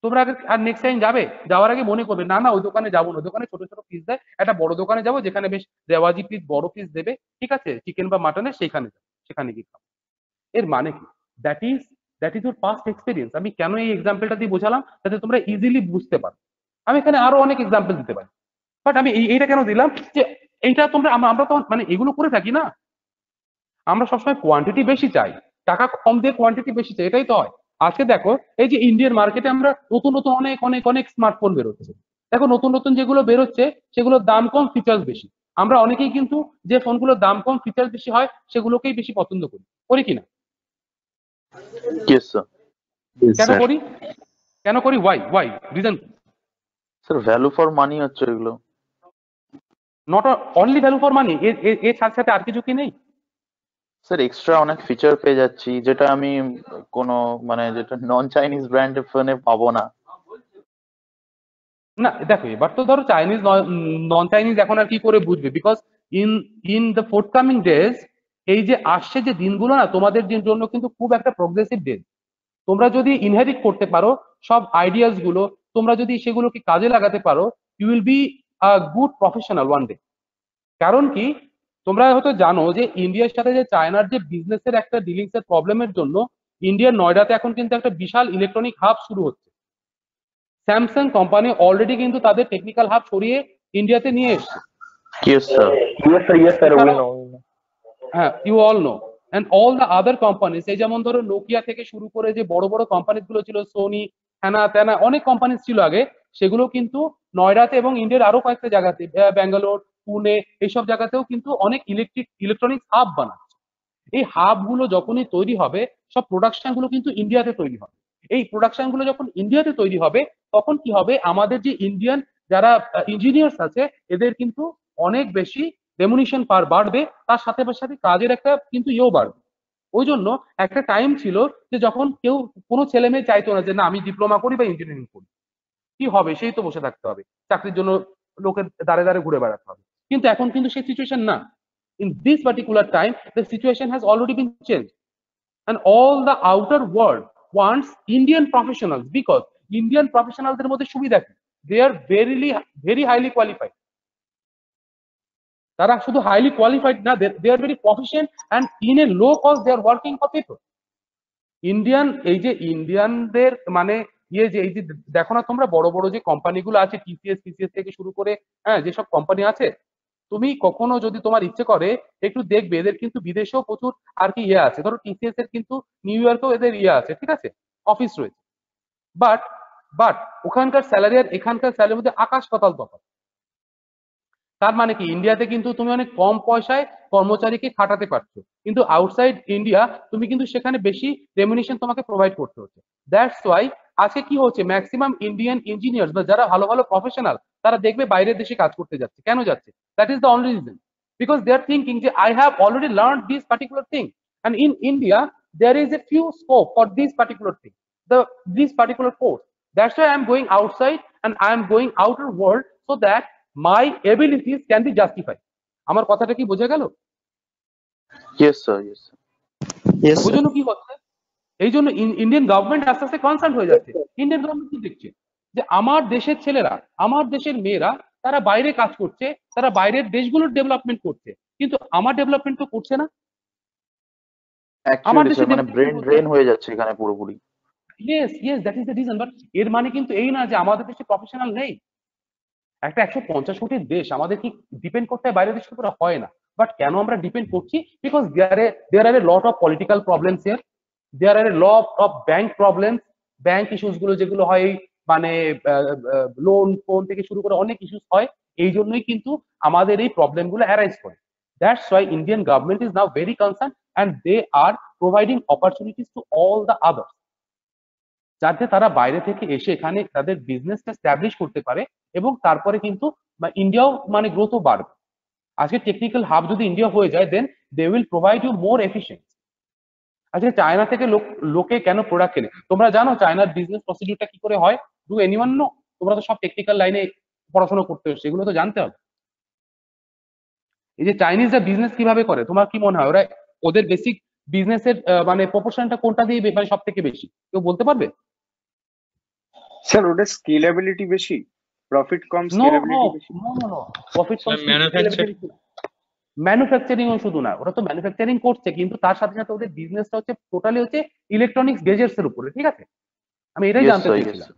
তোমরা আর নেক্সট টাইম যাবে, যাওয়ার আগে মনে করবে না না ওই দোকানে যাবো না, দোকানে ছোট ছোট পিস দেয়, একটা বড় দোকানে যাবো যেখানে বেশ রেওয়াজি পিস, বড় পিস দেবে, ঠিক আছে, চিকেন বা মাটনের, সেখানে যাবো, সেখানে গিয়ে খাবো। এর মানে কি, that is your past experience. আমি কেন এই এক্সাম্পলটা দিয়ে বোঝালাম, যাতে তোমরা ইজিলি বুঝতে পারো। আমি এখানে আরো অনেক এক্সাম্পল দিতে পারি, বাট আমি এইটা কেন দিলাম, যে এইটা তোমরা আমরা তো মানে এগুলো করে থাকি না, আমরা সবসময় কোয়ান্টিটি বেশি চাই, টাকা কম দিয়ে কোয়ান্টিটি বেশি চাই, এটাই তো হয়। আজকে দেখো এই যে ইন্ডিয়ান মার্কেটে আমরা নতুন নতুন অনেক অনেক অনেক স্মার্টফোন বেরোচ্ছে, দেখো নতুন নতুন যেগুলো বেরোচ্ছে সেগুলোর দাম কম, ফিচার্স বেশি। আমরা অনেকেই কিন্তু যে ফোনগুলোর দাম কম, ফিচার্স বেশি হয়, সেগুলোকেই বেশি পছন্দ করি, করি কিনা? Yes sir. কেন করি, কেন করি, why reason? Sir value for money হচ্ছে এগুলো। Not only value for money, এর সাথে সাথে আর কিছু কি নেই? স্যার এক্সট্রা অনেক ফিচার পেয়ে যাচ্ছি, যেটা আমি কোনো মানে যেটা নন চাইনিজ ব্র্যান্ডের ফোনে পাবো না। না দেখো, এবার তো ধরো চাইনিজ নন চাইনিজ এখন আর কি করে বুঝবে, because in in the forthcoming days, এই যে আসছে যে দিনগুলো না, তোমাদের জন্য কিন্তু খুব একটা প্রোগ্রেসিভ ডেজ। তোমরা যদি ইনহেরিট করতে পারো সব আইডিয়াস গুলো, তোমরা যদি সেগুলোকে কাজে লাগাতে পারো, you will be a good professional one day. কারণ কি, তোমরা হয়তো জানো যে ইন্ডিয়ার সাথে যে চায়নার যে বিজনেসের একটা ডিলিংস এর প্রবলেমের জন্য, ইন্ডিয়ার নয়ডাতে এখন কিন্তু একটা বিশাল ইলেকট্রনিক হাব শুরু হচ্ছে। স্যামসাং কোম্পানি অলরেডি কিন্তু তাদের টেকনিক্যাল হাব সরিয়ে ইন্ডিয়াতে নিয়ে এসছে। Yes sir. Yes, sir. We know. হ্যাঁ, you all know, and all the other companies, এই যেমন ধরো নোকিয়া থেকে শুরু করে যে বড় বড় কোম্পানিজ গুলো ছিল, সোনি, হ্যানা ত্যানা, অনেক কোম্পানিজ ছিল আগে, সেগুলো কিন্তু নয়ডাতে এবং ইন্ডিয়ার আরো কয়েকটা জায়গাতে, ব্যাঙ্গালোর, পুনে, এইসব জায়গাতেও কিন্তু অনেক ইলেকট্রনিক্স হাব বানাচ্ছে। এই হাব গুলো যখনই তৈরি হবে, সব প্রোডাকশন গুলো কিন্তু ইন্ডিয়াতে তৈরি হবে। এই প্রোডাকশন গুলো যখন ইন্ডিয়াতে তৈরি হবে, তখন কি হবে, আমাদের যে ইন্ডিয়ান যারা ইঞ্জিনিয়ার্স আছে, এদের কিন্তু অনেক বেশি রেমুনেশন বাড়বে, তার সাথে সাথে কাজের একটা কিন্তু ইয়েও বাড়বে। ওই জন্য একটা টাইম ছিল যে যখন কেউ, কোনো ছেলে মেয়ে চাইতো না যে না আমি ডিপ্লোমা করি বা ইঞ্জিনিয়ারিং করি, কি হবে, সেই তো বসে থাকতে হবে, চাকরির জন্য লোকের দাঁড়ে দাঁড়ে ঘুরে বেড়াতে হবে। কিন্তু এখন কিন্তু সেই সিচুয়েশন না। In this particular time, the situation has already been changed, and all the outer world wants Indian professionals, because Indian professionals দের মধ্যে সুবিধা কি, they are very highly qualified. তারা শুধু হাইলি কোয়ালিফাইড না, they are very proficient, and in a low cost they are working for people. Indian, এই যে ইন্ডিয়ানদের মানে ইয়ে, যে এই যে দেখো না তোমরা বড় বড় যে কোম্পানিগুলো আছে, টিসিএস থেকে শুরু করে, হ্যাঁ, যেসব কোম্পানি আছে, তুমি কখনো যদি তোমার ইচ্ছে করে একটু দেখবে, এদের কিন্তু বিদেশেও প্রচুর আর কি ইয়ে আছে। ধরো টিসিএস এর কিন্তু নিউ ইয়র্কেও এদের ইয়ে আছে, ঠিক আছে, অফিস রয়েছে, বাট বাট ওখানকার স্যালারি আর এখানকার স্যালারির মধ্যে আকাশ পাতাল তফাৎ। তার মানে কি, ইন্ডিয়াতে কিন্তু তুমি অনেক কম পয়সায় কর্মচারীকে খাটাতে পারছো, কিন্তু আউটসাইড ইন্ডিয়া তুমি কিন্তু সেখানে বেশি রেমুনেশন তোমাকে প্রোভাইড করতে হচ্ছে। দ্যাটস ওয়াই আজকে কি হচ্ছে, ম্যাক্সিমাম ইন্ডিয়ান ইঞ্জিনিয়ার্স বা যারা ভালো ভালো প্রফেশনাল, তারা দেখবে বাইরের দেশে কাজ করতে যাচ্ছে। কেন যাচ্ছে? That is the only reason, because they are thinking যে I have already learn this particular thing, and in India there is a few scope for this particular thing. this particular course. That's why I'm going outside and I'm going outer world so that my abilities can be justified. আমার কথাটা কি বোঝা গেল? Yes sir, yes sir. Yes, ওই sir. জন্য কি হচ্ছে, এই জন্য ইন্ডিয়ান গভর্নমেন্ট আস্তে আস্তে কনসার্ন হয়ে যাচ্ছে। ইন্ডিয়ান গভর্নমেন্ট কি দেখছে যে আমার দেশের ছেলেরা, আমার দেশের মেয়েরা তারা বাইরে কাজ করছে, তারা বাইরের দেশগুলোর ডেভেলপমেন্ট করছে, কিন্তু আমার ডেভেলপমেন্ট তো করছে না। আমার Actually দেশে sir, মানে ব্রেন ড্রেন হয়ে যাচ্ছে এখানে পুরোপুরি। Yes yes, that is the reason. But এর মানে কিন্তু এই না যে আমাদের দেশে প্রফেশনাল নেই। একটা 150 কোটির দেশ, আমাদের কি ডিপেন্ড করতে হয় বাইরের দেশের উপরে? হয় না। বাট কেন আমরা ডিপেন্ড করছি? Because there are a lot of political problems here, there are a lot of bank problems, bank issues গুলো যেগুলো হয়, মানে লোন ফোন থেকে শুরু করে অনেক ইস্যুস হয়। এই জন্যই কিন্তু আমাদের এই প্রবলেম গুলো অ্যারাইজ করে। That's why Indian government is now very concern and they are providing opportunities to all the others, যাতে তারা বাইরে থেকে এসে এখানে তাদের বিজনেসটা স্ট্যাবলিশ করতে পারে এবং তারপরে কিন্তু ইন্ডিয়াও মানে গ্রোথও বাড়বে। আজকে টেকনিক্যাল হাব যদি ইন্ডিয়া হয়ে যায়, then they will provide you more efficient. আজকে চায়না থেকে লোকে কেন প্রোডাক্ট কেনে? তোমরা জানো চায়নার বিজনেস প্রসিডিউরটা কি করে হয়? Do anyone know? তোমরা তো সব টেকনিক্যাল লাইনে পড়াশোনা করতে এসছো, এগুলো তো জানতে হবে। এই যে চাইনিজরা বিজনেস কিভাবে করে, তোমার কি মনে হয় ওরা ওদের বেসিক বিজনেসের মানে প্রপোর্শনটা কোনটা দিয়ে মানে সব থেকে বেশি? কেউ বলতে পারবে? স্যার ওটা স্কেলেবিলিটি বেশি, প্রফিট কম, নো নো স্কেলেবিলিটি বেশি। নো নো নো, প্রফিট কম, ম্যানুফ্যাকচারিং। ম্যানুফ্যাকচারিং ও শুধু না, ওরা তো ম্যানুফ্যাকচারিং করছে, কিন্তু তার সাথে সাথে ওদের বিজনেসটা হচ্ছে টোটালি হচ্ছে ইলেকট্রনিক্স গেজেটস এর উপরে। ঠিক আছে, আমি এটাই Yes জানতে sir, yes চাইছিলাম। sir.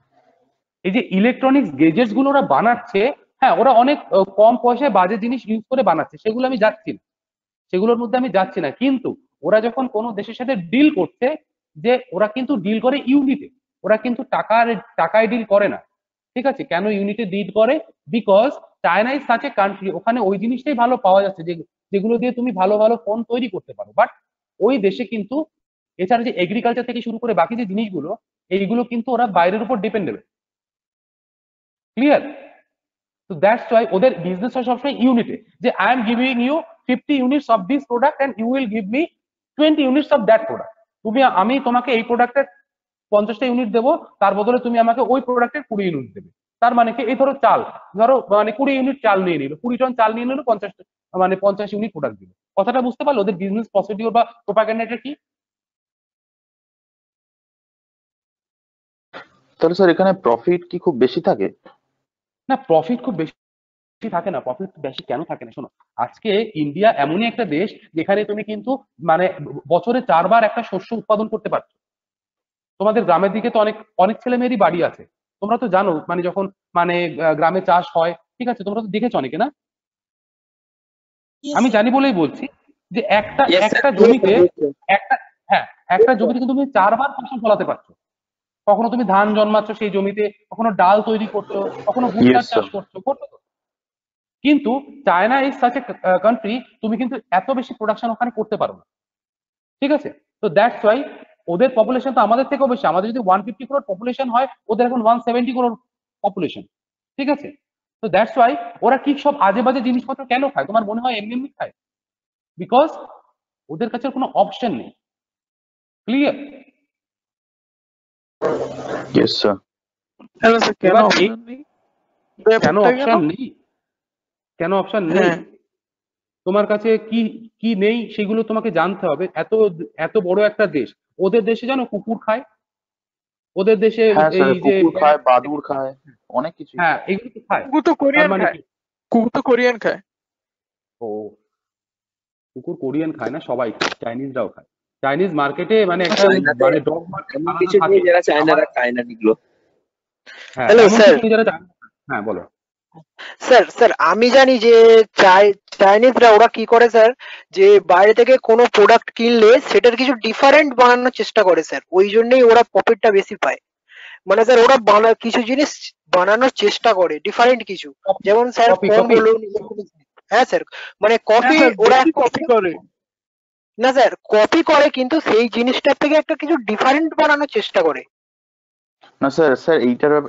এই যে ইলেকট্রনিক্স গেজেটস গুলো ওরা বানাচ্ছে, হ্যাঁ ওরা অনেক কম পয়সায় বাজে জিনিস ইউজ করে বানাচ্ছে, সেগুলো আমি যাচ্ছি না, সেগুলোর মধ্যে আমি যাচ্ছি না। কিন্তু ওরা যখন কোনো দেশের সাথে ডিল করছে, যে ওরা কিন্তু ডিল করে ইউনিটে, ওরা কিন্তু টাকায় ডিল করে না। ঠিক আছে, কেন ইউনিটে ডিল করে? Because China is such a country, ওখানে ওই জিনিসটাই ভালো পাওয়া যাচ্ছে যেগুলো দিয়ে তুমি ভালো ভালো ফোন তৈরি করতে পারো। বাট ওই দেশে কিন্তু এছাড়া যে এগ্রিকালচার থেকে শুরু করে বাকি যে জিনিসগুলো, এইগুলো কিন্তু ওরা বাইরের উপর ডিপেন্ডেবল। ক্লিয়ার? তো দ্যাটস ওয়াই ওদের বিজনেস হয় সবসময় ইউনিটে, যে I am giving you 50 units of this product and you will give me 20 units of that product. আমি তোমাকে এই প্রোডাক্টের 50টা ইউনিট দেবো, তার বদলে তুমি আমাকে ওই প্রোডাক্টের 20 ইউনিট দেবে। তার মানে কি, এই ধরো চাল, ধরো মানে 20 ইউনিট চাল নিয়ে নিল, 20 টন চাল নিয়ে নিল, 50 ইউনিট প্রোডাক্ট দিল। কথাটা বুঝতে পারলো ওদের বিজনেস প্রসিডিউর বা প্রোপাগান্ডাটা কি? তাহলে স্যার এখানে প্রফিট কি খুব বেশি থাকে? না, প্রফিট খুব বেশি থাকে না। প্রফিট বেশি কেন থাকে না? শোনো, আজকে ইন্ডিয়া এমনই একটা দেশ যেখানে তুমি কিন্তু মানে বছরে 4 বার একটা শস্য উৎপাদন করতে পারছো। তোমাদের গ্রামের দিকে তো অনেক অনেক ছেলে মেয়েরই বাড়ি আছে, তোমরা তো জানো, মানে যখন মানে গ্রামে চাষ হয়, ঠিক আছে, তোমরা তো দেখেছো অনেকে, না? Yes, আমি sir. জানি বলেই বলছি যে একটা Yes, sir. একটা জমিতে একটা হ্যাঁ একটা জমিতে কিন্তু তুমি 4 বার ফসল ফলাতে পারছো। কখনো তুমি ধান জন্মাচ্ছ সেই জমিতে, কখনো ডাল তৈরি করছো, কখনো ভুট্টার Yes, চাষ sir. করছো, করছো তো। কিন্তু China is such a country, তুমি কিন্তু এত বেশি প্রোডাকশন ওখানে করতে পারো না। ঠিক আছে, তো দ্যাটস ওয়াই ওদের পপুলেশন তো আমাদের থেকেও বেশি। আমাদের যদি 150 crore পপুলেশন হয়, ওদের এখন 170 crore পপুলেশন। ঠিক আছে, তো দ্যাটস ওয়াই ওরা কি সব আজে বাজে জিনিসপত্র কেন খায়? তোমার মনে হয় এমনি এমনি খায়? বিকজ ওদের কাছে কোনো অপশন নেই। Clear? Yes sir. Hello sir, কেন এবার option নেই? কেন ব্যাপারটা অপশন নেই? কেন অপশন নেই? হ্যাঁ। তোমার কাছে কি কি নেই সেগুলো তোমাকে জানতে হবে। এত এত বড় একটা দেশ, ওদের দেশে জানো কুকুর খায়, ওদের দেশে হ্যাঁ স্যার, এই যে কুকুর খায়, বাদুড় খায়, অনেক কিছু। হ্যাঁ এগুলো তো খায়। কুকুর তো তার কোরিয়ান মানে খায়, কি? কুকুর তো কোরিয়ান খায়। ও, কুকুর কোরিয়ান খায় না, সবাই খায়, চাইনিজরাও খায়। চাইনিজ মার্কেটে মানে একটা চায়নাতে মানে ডগ মার্কেট এমন আলাদা কিছু থাকে। নেই যারা আবার চায়নারা খায় না এগুলো। হ্যাঁ, Hello, এমন sir. কিছু নেই যারা হ্যাঁ বলো। স্যার আমি জানি যে চাইনিজরা ওরা কি করে স্যার, যে বাইরে থেকে কোনো প্রোডাক্ট কিনলে সেটার কিছু ডিফারেন্ট বানানোর চেষ্টা করে স্যার, ওই জন্যই ওরা প্রফিটটা বেশি পায়। মানে স্যার ওরা কিছু জিনিস বানানোর চেষ্টা করে ডিফারেন্ট কিছু, যেমন স্যার কপি ফোন কপি বলুন। হ্যাঁ স্যার, মানে কপি হ্যাঁ স্যার, ওরা বেশি কপি করে। না স্যার কপি করে, কিন্তু সেই জিনিসটার থেকে একটা কিছু ডিফারেন্ট বানানোর চেষ্টা করে। না স্যার,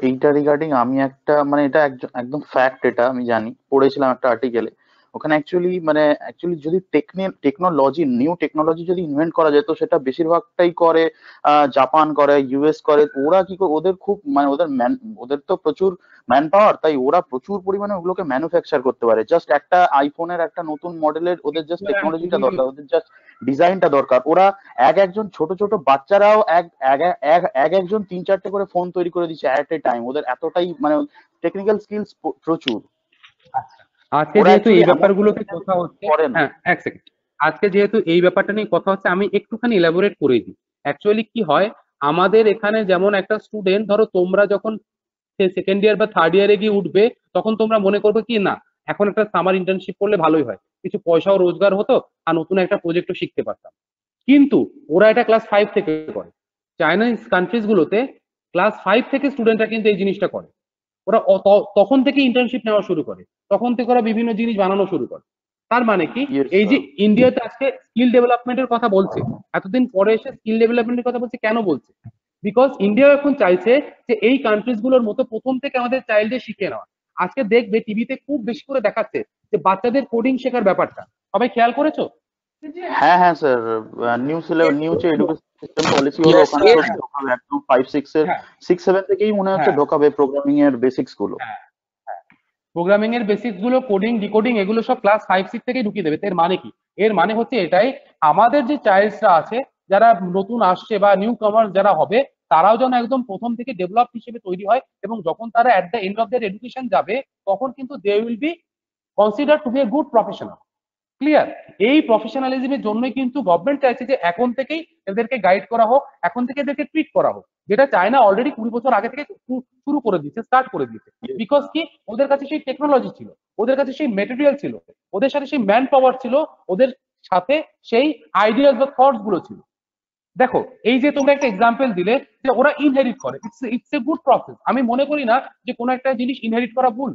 এইটা রিগার্ডিং আমি একটা মানে এটা একদম ফ্যাক্ট, এটা আমি জানি, পড়েছিলাম একটা আর্টিকেলে। ওখানে অ্যাকচুয়ালি যদি টেকনোলজি নিউ টেকনোলজি যদি ইনভেন্ট করা যায় তো সেটা বেশিরভাগটাই করে জাপান করে, ইউএস করে। ওরা কি করে, ওদের খুব মানে ওদের তো প্রচুর ম্যান পাওয়ার, তাই ওরা প্রচুর পরিমাণে ওগুলোকে ম্যানুফ্যাকচার করতে পারে। জাস্ট একটা আইফোনের একটা নতুন মডেলের ওদের জাস্ট টেকনোলজিটা দরকার, ওদের জাস্ট ডিজাইনটা দরকার। ওরা একজন ছোট ছোট বাচ্চারাও একজন 3-4টে করে ফোন তৈরি করে দিচ্ছে এট এ টাইম। ওদের এতটাই মানে টেকনিক্যাল স্কিলস প্রচুর। আজকে যেহেতু এই ব্যাপারগুলোতে কথা হচ্ছে, হ্যাঁ এক সেকেন্ড, আজকে যেহেতু এই ব্যাপারটা নিয়ে কথা হচ্ছে আমি একটুখানি এলাবোরেট করে দিই। অ্যাকচুয়ালি কি হয়, আমাদের এখানে যেমন একটা স্টুডেন্ট, ধরো তোমরা যখন সেকেন্ড ইয়ার বা থার্ড ইয়ারে গিয়ে উঠবে, তখন তোমরা মনে করবে কি না এখন একটা সামার ইন্টার্নশিপ করলে ভালোই হয়, কিছু পয়সাও রোজগার হতো আর নতুন একটা প্রজেক্টও শিখতে পারতাম। কিন্তু ওরা এটা ক্লাস 5 থেকে করে। চাইনিজ কান্ট্রিজ গুলোতে ক্লাস 5 থেকে স্টুডেন্টরা কিন্তু এই জিনিসটা করে। ওরা তখন থেকে ইন্টার্নশিপ নেওয়া শুরু করে, তখন থেকে ওরা বিভিন্ন জিনিস বানানো শুরু করে। তার মানে কি, এই যে ইন্ডিয়াতে আজকে স্কিল ডেভেলপমেন্টের কথা বলছে, এতদিন পরে এসে স্কিল ডেভেলপমেন্টের কথা বলছে, কেন বলছে? বিকজ ইন্ডিয়া এখন চাইছে যে এই কান্ট্রিজ গুলোর মতো প্রথম থেকে আমাদের চাইল্ডদের শিখে নেওয়া। আজকে দেখবে টিভিতে খুব বেশি করে দেখাচ্ছে যে বাচ্চাদের কোডিং শেখার ব্যাপারটা, সবাই খেয়াল করেছো? হ্যাঁ হ্যাঁ স্যার, নিউ যে এডুকেশন সিস্টেম পলিসি হলো ওখানে তো ঢোকাবে একদম 5-6 এর 6-7 থেকেই মনে হচ্ছে ঢোকাবে প্রোগ্রামিং এর বেসিক্স গুলো। প্রোগ্রামিং এর বেসিক্স গুলো, কোডিং ডিকোডিং এগুলো সব ক্লাস 5-6 থেকেই ঢুকিয়ে দেবে। এর মানে কি? এর মানে হচ্ছে এটাই, আমাদের যে চাইল্ডসরা আছে যারা নতুন আসছে বা নিউ কামার যারা হবে, তারাও যেন একদম প্রথম থেকে ডেভেলপ হিসেবে তৈরি হয়, এবং যখন তারা at the end of their education যাবে তখন কিন্তু they will be consider to be a good professional. Clear? এই প্রফেশনালিজমের জন্যই কিন্তু গভর্নমেন্ট চাইছে যে এখন থেকেই এদেরকে গাইড করা হোক, এখন থেকে এদেরকে ট্রিট করা হোক, যেটা চায়না অলরেডি 20 বছর আগে থেকে শুরু করে দিয়েছে, স্টার্ট করে দিয়েছে। বিকজ কি, ওদের কাছে সেই টেকনোলজি ছিল, ওদের কাছে সেই মেটেরিয়াল ছিল, ওদের সাথে সেই ম্যান পাওয়ার ছিল, ওদের সাথে সেই আইডিয়াস বা থটস গুলো ছিল। দেখো, এই যে তোমরা একটা এক্সাম্পল দিলে যে ওরা ইনহেরিট করে, ইটস এ গুড প্রসেস। আমি মনে করি না যে কোনো একটা জিনিস ইনহেরিট করা ভুল।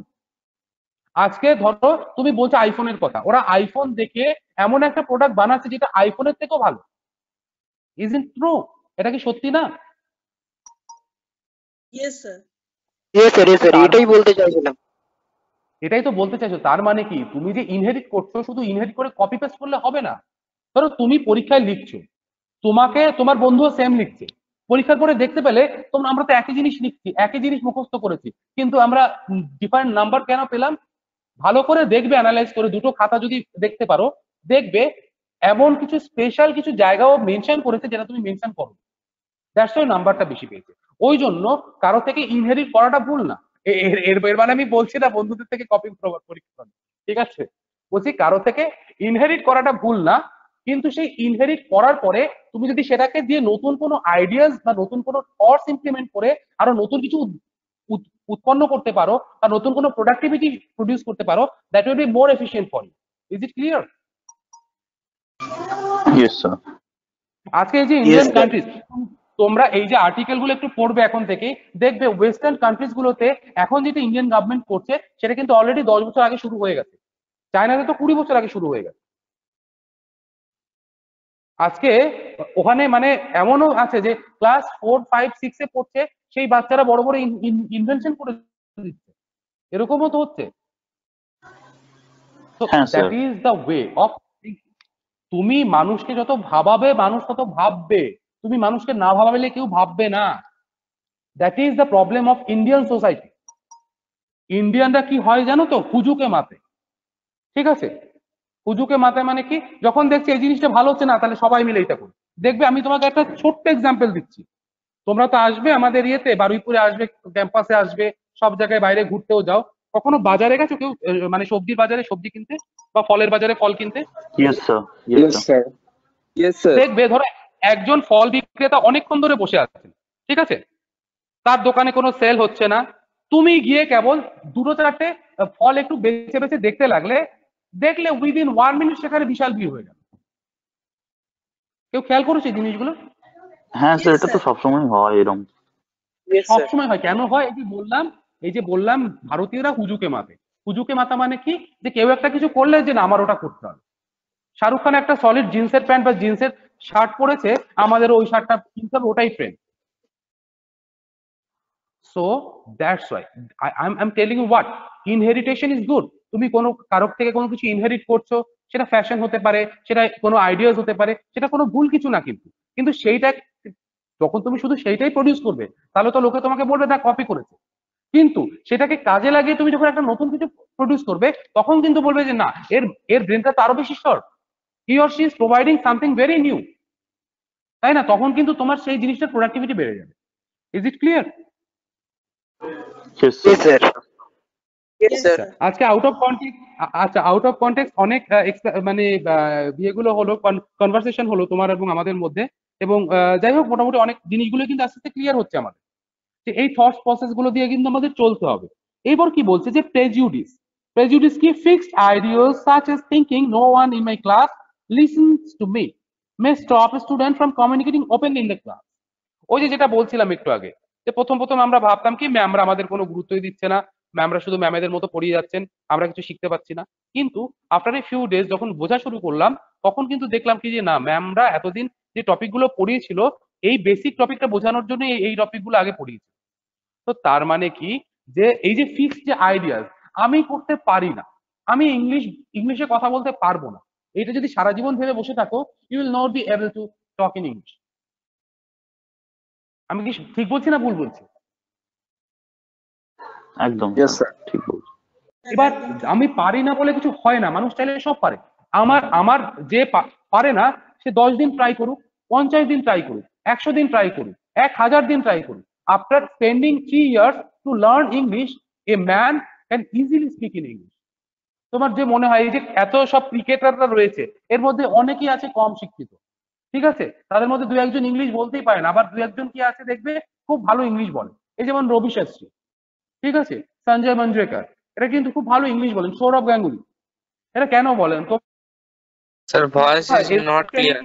আজকে ধরো তুমি বলছো আইফোনের কথা, ওরা আইফোন দেখে এমন একটা প্রোডাক্ট বানাচ্ছে যেটা আইফোনের থেকেও ভালো। Is it true? এটা কি সত্যি না? Yes, sir. ইয়েস স্যার, এটাই বলতে চাইছিলাম। এটাই তো বলতে চাইছো। তার মানে কি, তুমি যে ইনহেরিট করছো, শুধু ইনহেরিট করে কপি পেস্ট করলে হবে না। ধরো তুমি পরীক্ষায় লিখছো, তোমাকে তোমার বন্ধুও সেম লিখছে, পরীক্ষার পরে দেখতে পেলে আমরা তো একই জিনিস লিখছি, একই জিনিস মুখস্থ করেছি, কিন্তু আমরা ডিফারেন্ট নাম্বার কেন পেলাম? ভালো করে দেখবে, অ্যানালাইজ করে দুটো খাতা যদি দেখতে পারো, দেখবে এমন কিছু স্পেশাল কিছু জায়গাও মেনশন করেছে যেটা তুমি মেনশন করো, দ্যাটস ওয়াই নাম্বারটা বেশি পেয়েছে। ওই জন্য কারো থেকে ইনহেরিট করাটা ভুল না। এর মানে আমি বলছি না বন্ধুদের থেকে কপি পরীক্ষা, ঠিক আছে? বলছি কারো থেকে ইনহেরিট করাটা ভুল না, কিন্তু সেই ইনহেরিট করার পরে তুমি যদি সেটাকে দিয়ে নতুন কোনো আইডিয়াস বা নতুন কোনো থটস ইমপ্লিমেন্ট করে আরো নতুন কিছু উৎপন্ন করতে পারো বা নতুন কোনো প্রোডাক্টিভিটি প্রডিউস করতে পারো, that will be more efficient for you. Is it clear? Yes sir. আজকে এই যে ইন্ডিয়ান কান্ট্রিজ, তোমরা এই যে আর্টিকেল গুলো একটু পড়বে এখন থেকে, দেখবে ওয়েস্টার্ন কান্ট্রিজ গুলোতে এখন যেটা ইন্ডিয়ান গভর্নমেন্ট করছে সেটা কিন্তু অলরেডি 10 বছর আগে শুরু হয়ে গেছে। চায়নাতে তো 20 বছর আগে শুরু হয়ে গেছে। আজকে ওখানে মানে এমনও আছে যে ক্লাস 4, 5, 6 এ পড়ছে সেই বাচ্চারা বড় বড় ইনভেনশন করে দিচ্ছে, এরকমও তো হচ্ছে। That is the way of. তুমি মানুষকে যত ভাবাবে মানুষ তত ভাববে, তুমি মানুষকে না ভাবালে কেউ ভাববে না। That is the problem of Indian society. ইন্ডিয়ানরা কি হয় জানো তো, হুজুকে মাতে, ঠিক আছে? হুজুকে মাথায় মানে কি, যখন দেখছি এই জিনিসটা ভালো হচ্ছে না, তাহলে সবাই মিলে এটা করি। দেখবে আমি তোমাকে একটা ছোট্ট এক্সাম্পল দিচ্ছি, তোমরা তো আসবে আমাদের ইয়েতে, বারুইপুরে আসবে, ক্যাম্পাসে আসবে, সব জায়গায় বাইরে ঘুরতেও যাও, কখনো বাজারে গেছো কেউ, মানে সবজির বাজারে সবজি কিনতে বা ফলের বাজারে ফল কিনতে? Yes sir. Yes sir. Yes sir. দেখবে ধরো একজন ফল বিক্রেতা অনেকক্ষণ ধরে বসে আছেন, ঠিক আছে? তার দোকানে কোনো সেল হচ্ছে না, তুমি গিয়ে কেবল 2-4টে ফল একটু বেছে বেছে দেখতে লাগলে, দেখলে উইদিন 1 মিনিট সেখানে বিশাল ভিড় হয়ে গেল। কেউ খেয়াল করেছে জিনিসগুলো? হ্যাঁ স্যার, এটা তো সবসময় হয় এরকম। সবসময় হয়। কেন হয়? এই যে বললাম ভারতীয়রা হুজুকে মাতে। হুজুকে মাতা মানে কি, যে কেউ একটা কিছু করলে যে না আমার ওটা করতে হবে। শাহরুখ খান একটা সলিড জিন্সের প্যান্ট বা জিন্সের শার্ট পরেছে, আমাদের ওই শার্টটা কিনতে হবে, ওটাই trend. So that's why I'm telling you what inheritance is good, তুমি কোনো কারোর থেকে কোনো কিছু ইনহেরিট করছো, সেটা ফ্যাশন হতে পারে, সেটা কোনো আইডিয়াস হতে পারে, সেটা কোনো ভুল কিছু না, কিন্তু কিন্তু সেইটা যখন তুমি শুধু সেইটাই প্রডিউস করবে, তাহলে তো লোকে তোমাকে বলবে না কপি করেছে। কিন্তু সেটাকে কাজে লাগিয়ে তুমি যখন একটা নতুন কিছু প্রডিউস করবে, তখন কিন্তু বলবে যে না, এর এর ব্রেনটা তো আরো বেশি short, he or she is providing something very new, তাই না? তখন কিন্তু তোমার সেই জিনিসটার প্রোডাক্টিভিটি বেড়ে যাবে। Is it clear? Yes, Yes, sir. sir. Yes, sir. আজকে আউট অফ কন্টেক্সট, আচ্ছা আউট অফ কন্টেক্সট অনেক মানে ইয়েগুলো হলো, কনভারসেশন হলো তোমার এবং আমাদের মধ্যে, এবং যাই হোক মোটামুটি অনেক জিনিসগুলো কিন্তু আস্তে আস্তে ক্লিয়ার হচ্ছে আমাদের, যে এই থট প্রসেস গুলো দিয়ে কিন্তু আমাদের চলতে হবে। এবার কি বলছে যে প্রেজুডিস, প্রেজুডিস কি fixed ideas such as thinking no one in my class listens to me may stop student from communicating openly in the class. ওই যে যেটা বলছিলাম একটু আগে, যে প্রথম প্রথম আমরা ভাবতাম কি ম্যামরা আমাদের কোনো গুরুত্বই দিচ্ছে না, ম্যামরা শুধু ম্যামেদের মতো পড়িয়ে যাচ্ছেন, আমরা কিছু শিখতে পাচ্ছি না। কিন্তু আফটার এ ফিউ ডেজ যখন বোঝা শুরু করলাম, তখন কিন্তু দেখলাম কি যে না, ম্যামরা এতদিন যে টপিকগুলো পড়িয়েছিল, এই বেসিক টপিকটা বোঝানোর জন্য এই টপিকগুলো আগে পড়িয়েছে। তো তার মানে কি, যে এই যে ফিক্সড যে আইডিয়াস, আমি করতে পারি না, আমি ইংলিশে কথা বলতে পারবো না, এটা যদি সারা জীবন ভেবে বসে থাকো, you will not be able to talk in English. আমি কি ঠিক বলছি না ভুল বলছি? একদম Yes, sir. ঠিক বলছো। এবার আমি পারি না বলে কিছু হয় না, মানুষ চাইলে সব পারে। আমার আমার যে পারে না, সে 10 দিন ট্রাই করুক, 50 দিন ট্রাই করুক, 100 দিন ট্রাই করুক, 1000 দিন ট্রাই করুক। After spending 3 years to learn English, a man can easily speak in English. তোমার যে মনে হয় এই যে এত সব ক্রিকেটাররা রয়েছে, এর মধ্যে অনেকেই আছে কম শিক্ষিত, ঠিক আছে, তাদের মধ্যে দু একজন ইংলিশ বলতেই পারে না, আবার দু একজন কি আছে দেখবে খুব ভালো ইংলিশ বলে, এই যেমন রবি শাস্ত্রী, ঠিক আছে, সঞ্জয় মঞ্জরেকর, এরা কিন্তু খুব ভালো ইংলিশ বলেন, সৌরভ গাঙ্গুলি, এরা কেন বলেন তো? Sir, voice is not clear.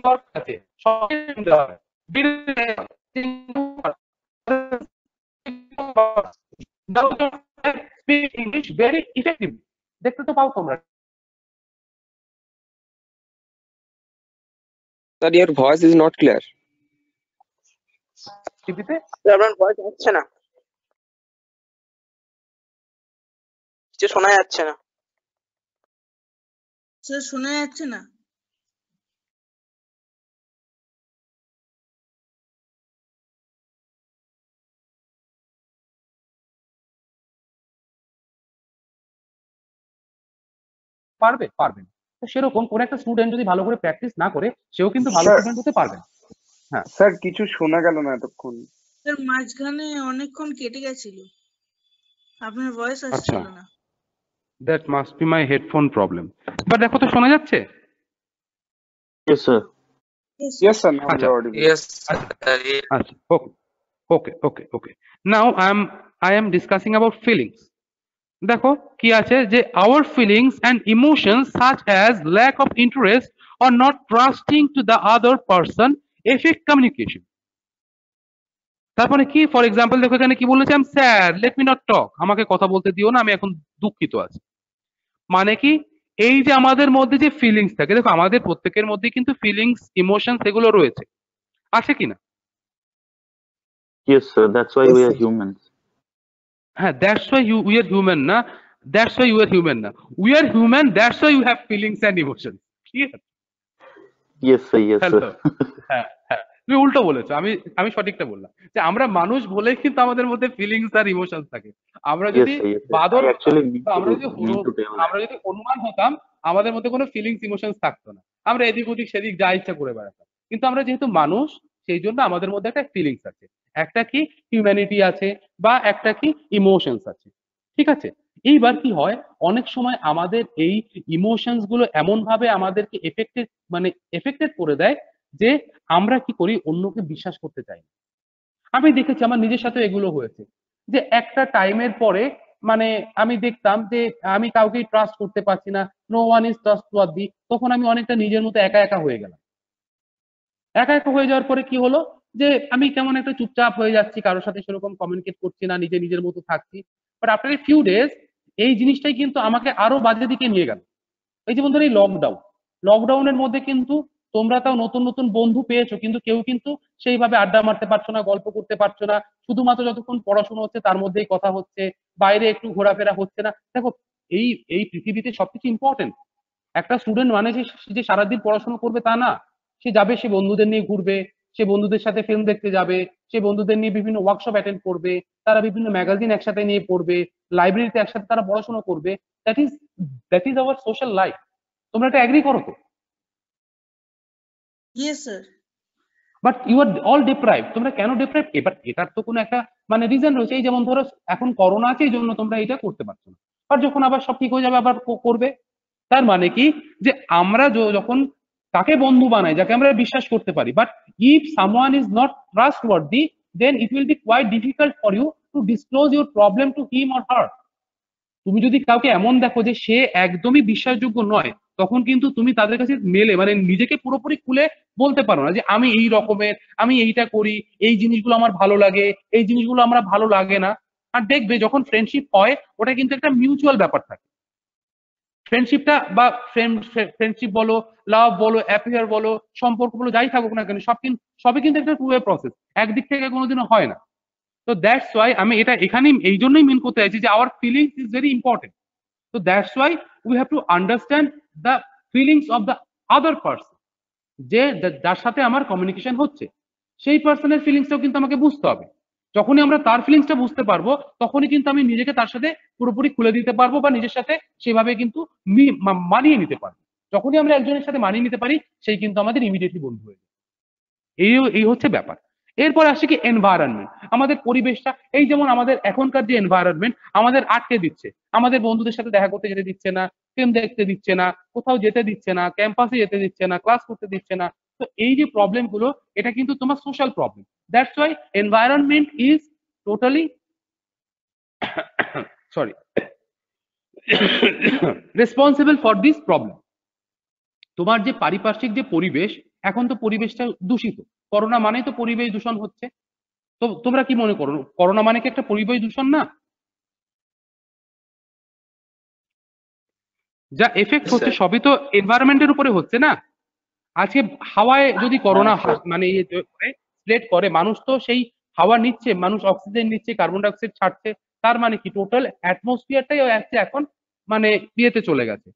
English very effective, দেখতে তো পাও তোমরা Sir, your voice is not clear. টিভিতে। Sir, আপনার ভয়েস আসছে না, কিছু শোনা যাচ্ছে না। স্যার শোনা যাচ্ছে না। পারবে পারবে না। তো সেরকম কোন একটা স্টুডেন্ট যদি ভালো করে প্র্যাকটিস না করে, সেও কিন্তু ভালো Sir. স্টুডেন্ট হতে পারবে না। হ্যাঁ স্যার কিছু শোনা গেল না এতক্ষণ। স্যার মাঝখানে অনেকক্ষণ কেটে গেছিল, আপনার ভয়েস আসছিল না। That must be my headphone problem. এবার দেখো তো শোনা যাচ্ছে? Yes, sir. Yes, sir. Now আচ্ছা। you're audible. Yes, sir. আচ্ছা, ওকে নাও I am discussing about feelings. দেখো কি আছে, যে our feelings and emotions such as lack of interest or not trusting to the other person affect communication. তারপরে কি, for example দেখো এখানে কি বলেছে, I am sad let me not টক, আমাকে কথা বলতে দিও না, আমি এখন দুঃখিত আছি। মানে কি, এই যে আমাদের মধ্যে যে ফিলিংস থাকে, দেখো আমাদের প্রত্যেকের মধ্যে কিন্তু ফিলিংস ইমোশনস এগুলো রয়েছে, আছে কিনা? Yes, sir. That's why Yes, we are sir. humans. হ্যাঁ, that's why we are human, না that's why you are human, না we are human, that's why you have feelings and emotions. Clear? Yes, sir. Yes, hello, sir. হ্যাঁ তুমি উল্টো বলেছো, আমি সঠিকটা বললাম, যে আমরা মানুষ বলেই কিন্তু আমাদের মধ্যে ফিলিংস আর ইমোশনস থাকে। আমরা Yes, যদি sir. Yes, sir. বাদর I actually হতাম, need বা আমরা to যদি tell that. আমরা যদি হনুমান হতাম, আমাদের মধ্যে কোনো ফিলিংস ইমোশনস থাকতো না, আমরা এদিক ওদিক সেদিক যা ইচ্ছা করে বেড়াতাম। কিন্তু আমরা যেহেতু মানুষ, সেই জন্য আমাদের মধ্যে একটা ফিলিংস আছে, একটা কি হিউম্যানিটি আছে, বা একটা কি ইমোশনস আছে, ঠিক আছে। এইবার কি হয়, অনেক সময় আমাদের এই ইমোশনস গুলো এমন ভাবে আমাদেরকে এফেক্টেড করে দেয়, যে আমরা কি করি, অন্যকে বিশ্বাস করতে চাই না। আমি দেখেছি আমার নিজের সাথে এগুলো হয়েছে, যে একটা টাইমের পরে মানে আমি দেখতাম যে আমি কাউকেই ট্রাস্ট করতে পারছি না, নো ওয়ান ইজ ট্রাস্টওয়ার্দি, তখন আমি অনেকটা নিজের মতো একা একা হয়ে গেলাম। একা একা হয়ে যাওয়ার পরে কি হলো, যে আমি কেমন একটা চুপচাপ হয়ে যাচ্ছি, কারোর সাথে সেরকম কমিউনিকেট করছি না, নিজের মতো থাকছি। But after a few days এই জিনিসটাই কিন্তু আমাকে আরো বাজে দিকে নিয়ে গেল। এই যেমন ধরো এই লকডাউনের মধ্যে কিন্তু তোমরা তাও নতুন নতুন বন্ধু পেয়েছো, কিন্তু কেউ কিন্তু সেইভাবে আড্ডা মারতে পারছো না, গল্প করতে পারছো না, শুধুমাত্র যতক্ষণ পড়াশোনা হচ্ছে তার মধ্যেই কথা হচ্ছে, বাইরে একটু ঘোরাফেরা হচ্ছে না। দেখো এই এই পৃথিবীতে সবকিছু ইম্পর্টেন্ট। একটা স্টুডেন্ট মানে যে যে সারাদিন পড়াশোনা করবে তা না। সে যাবে, সে বন্ধুদের নিয়ে ঘুরবে, সে বন্ধুদের সাথে ফিল্ম দেখতে যাবে, সে বন্ধুদের নিয়ে বিভিন্ন ওয়ার্কশপ অ্যাটেন্ড করবে, তারা বিভিন্ন ম্যাগাজিন একসাথে নিয়ে পড়বে, লাইব্রেরিতে একসাথে তারা পড়াশোনা করবে। That is our social life. তোমরা এটা এগ্রি করো তো? Yes sir. But you are all deprive. তোমরা কেন ডিপ্রাইভ? এবার এটার তো কোনো একটা মানে রিজন রয়েছে। এই যেমন ধরো এখন করোনা আছে, এই জন্য তোমরা এটা করতে পারছো না, আর যখন আবার সব ঠিক হয়ে যাবে আবার করবে। তার মানে কি যে আমরা যখন তাকে বন্ধু বানাই যাকে আমরা বিশ্বাস করতে পারি, but if someone is not trustworthy, then it will be quite difficult for you to disclose your problem to him or her. তুমি যদি কাউকে এমন দেখো যে সে একদমই বিশ্বাসযোগ্য নয়, তখন কিন্তু তুমি তাদের কাছে মেলে মানে নিজেকে পুরোপুরি খুলে বলতে পারো না যে আমি এই রকমের, আমি এইটা করি, এই জিনিসগুলো আমার ভালো লাগে, এই জিনিসগুলো আমার ভালো লাগে না। আর দেখবে যখন ফ্রেন্ডশিপ হয় ওটা কিন্তু একটা মিউচুয়াল ব্যাপার থাকে। ফ্রেন্ডশিপটা বা ফ্রেন্ডশিপ বলো, লাভ বলো, অ্যাফেয়ার বলো, সম্পর্ক বলো, যাই থাকুক না কেন, সবই কিন্তু একটা টু ওয়ে প্রসেস, একদিক থেকে কোনোদিনও হয় না। তো দ্যাটস ওয়াই আমি এটা এখানেই এই জন্যই মিন করতে চাইছি যে our feelings is very important. So that's why we have to understand the feelings of the other person, যে যার সাথে আমার কমিউনিকেশন হচ্ছে সেই পার্সনের ফিলিংসটাও কিন্তু আমাকে বুঝতে হবে। যখনই আমরা তার ফিলিংসটা বুঝতে পারবো তখনই কিন্তু আমি নিজেকে তার সাথে পুরোপুরি খুলে দিতে পারবো বা নিজের সাথে সেভাবে কিন্তু মানিয়ে নিতে পারবো। যখনই আমরা একজনের সাথে মানিয়ে নিতে পারি সেই কিন্তু আমাদের ইমিডিয়েটলি বন্ধু হয়ে যায়। এই হচ্ছে ব্যাপার। এরপর আসে কি এনভায়রনমেন্ট, আমাদের পরিবেশটা। এই যেমন আমাদের এখনকার যে এনভায়রনমেন্ট আমাদের আটকে দিচ্ছে, আমাদের বন্ধুদের সাথে দেখা করতে যেতে দিচ্ছে না, ফিল্ম দেখতে দিচ্ছে না, কোথাও যেতে দিচ্ছে না, ক্যাম্পাসে যেতে দিচ্ছে না, ক্লাস করতে দিচ্ছে না। তো এই যে প্রবলেম গুলো এটা কিন্তু তোমার social problem. That's why environment is totally sorry responsible for this problem. তোমার যে পারিপার্শ্বিক যে পরিবেশ, এখন তো পরিবেশটা দূষিত, করোনা মানেই তো পরিবেশ দূষণ হচ্ছে। তো তোমরা কি মনে করো করোনা মানে কি একটা পরিবেশ দূষণ না? যা এফেক্ট হচ্ছে সবই তো এনভায়রনমেন্টের উপরে হচ্ছে না। আজকে হাওয়ায় যদি করোনা মানে স্প্রেড করে, মানুষ তো সেই হাওয়া নিচ্ছে, মানুষ অক্সিজেন নিচ্ছে, কার্বন ডাইঅক্সাইড ছাড়ছে, তার মানে কি টোটাল অ্যাটমসফিয়ারটাই এখন মানে ইয়েতে চলে গেছে,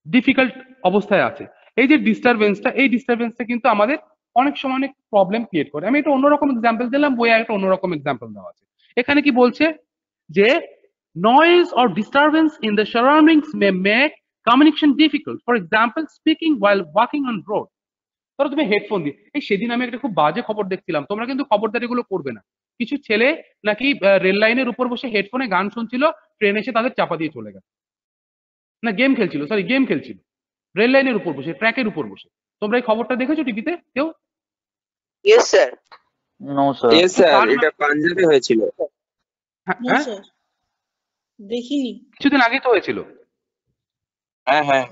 ডিফিকাল্ট অবস্থায় আছে। এই যে ডিস্টারবেন্সটা, এই ডিস্টারবেন্সটা কিন্তু আমাদের অনেক সময় অনেক প্রবলেম ক্রিয়েট করে। আমি একটা অন্যরকম এক্সাম্পল দিলাম, বইয়ে একটা অন্যরকম এক্সাম্পল দেওয়া আছে। এখানে কি বলছে যে noise or disturbance in the surroundings may make communication difficult, for example speaking while walking on road. ধরো তুমি হেডফোন দিয়ে, এই সেদিন আমি একটা খুব বাজে খবর দেখছিলাম, তোমরা কিন্তু খবরদারি গুলো করবে না। কিছু ছেলে নাকি রেল লাইনের উপর বসে হেডফোনে গান শুনছিল, ট্রেন এসে তাদের চাপা দিয়ে চলে গেছে। না গেম খেলছিল, সরি গেম খেলছিল রেল লাইনের উপর বসে, ট্র্যাকের উপর বসে। তোমরা এই খবরটা দেখেছো টিভিতে কেউ? Yes sir. No sir. Yes, sir. এটা পাঞ্জাবে হয়েছিল। নো স্যার, দেখিনি। কিছুদিন আগেই তো হয়েছিল। হ্যাঁ হ্যাঁ।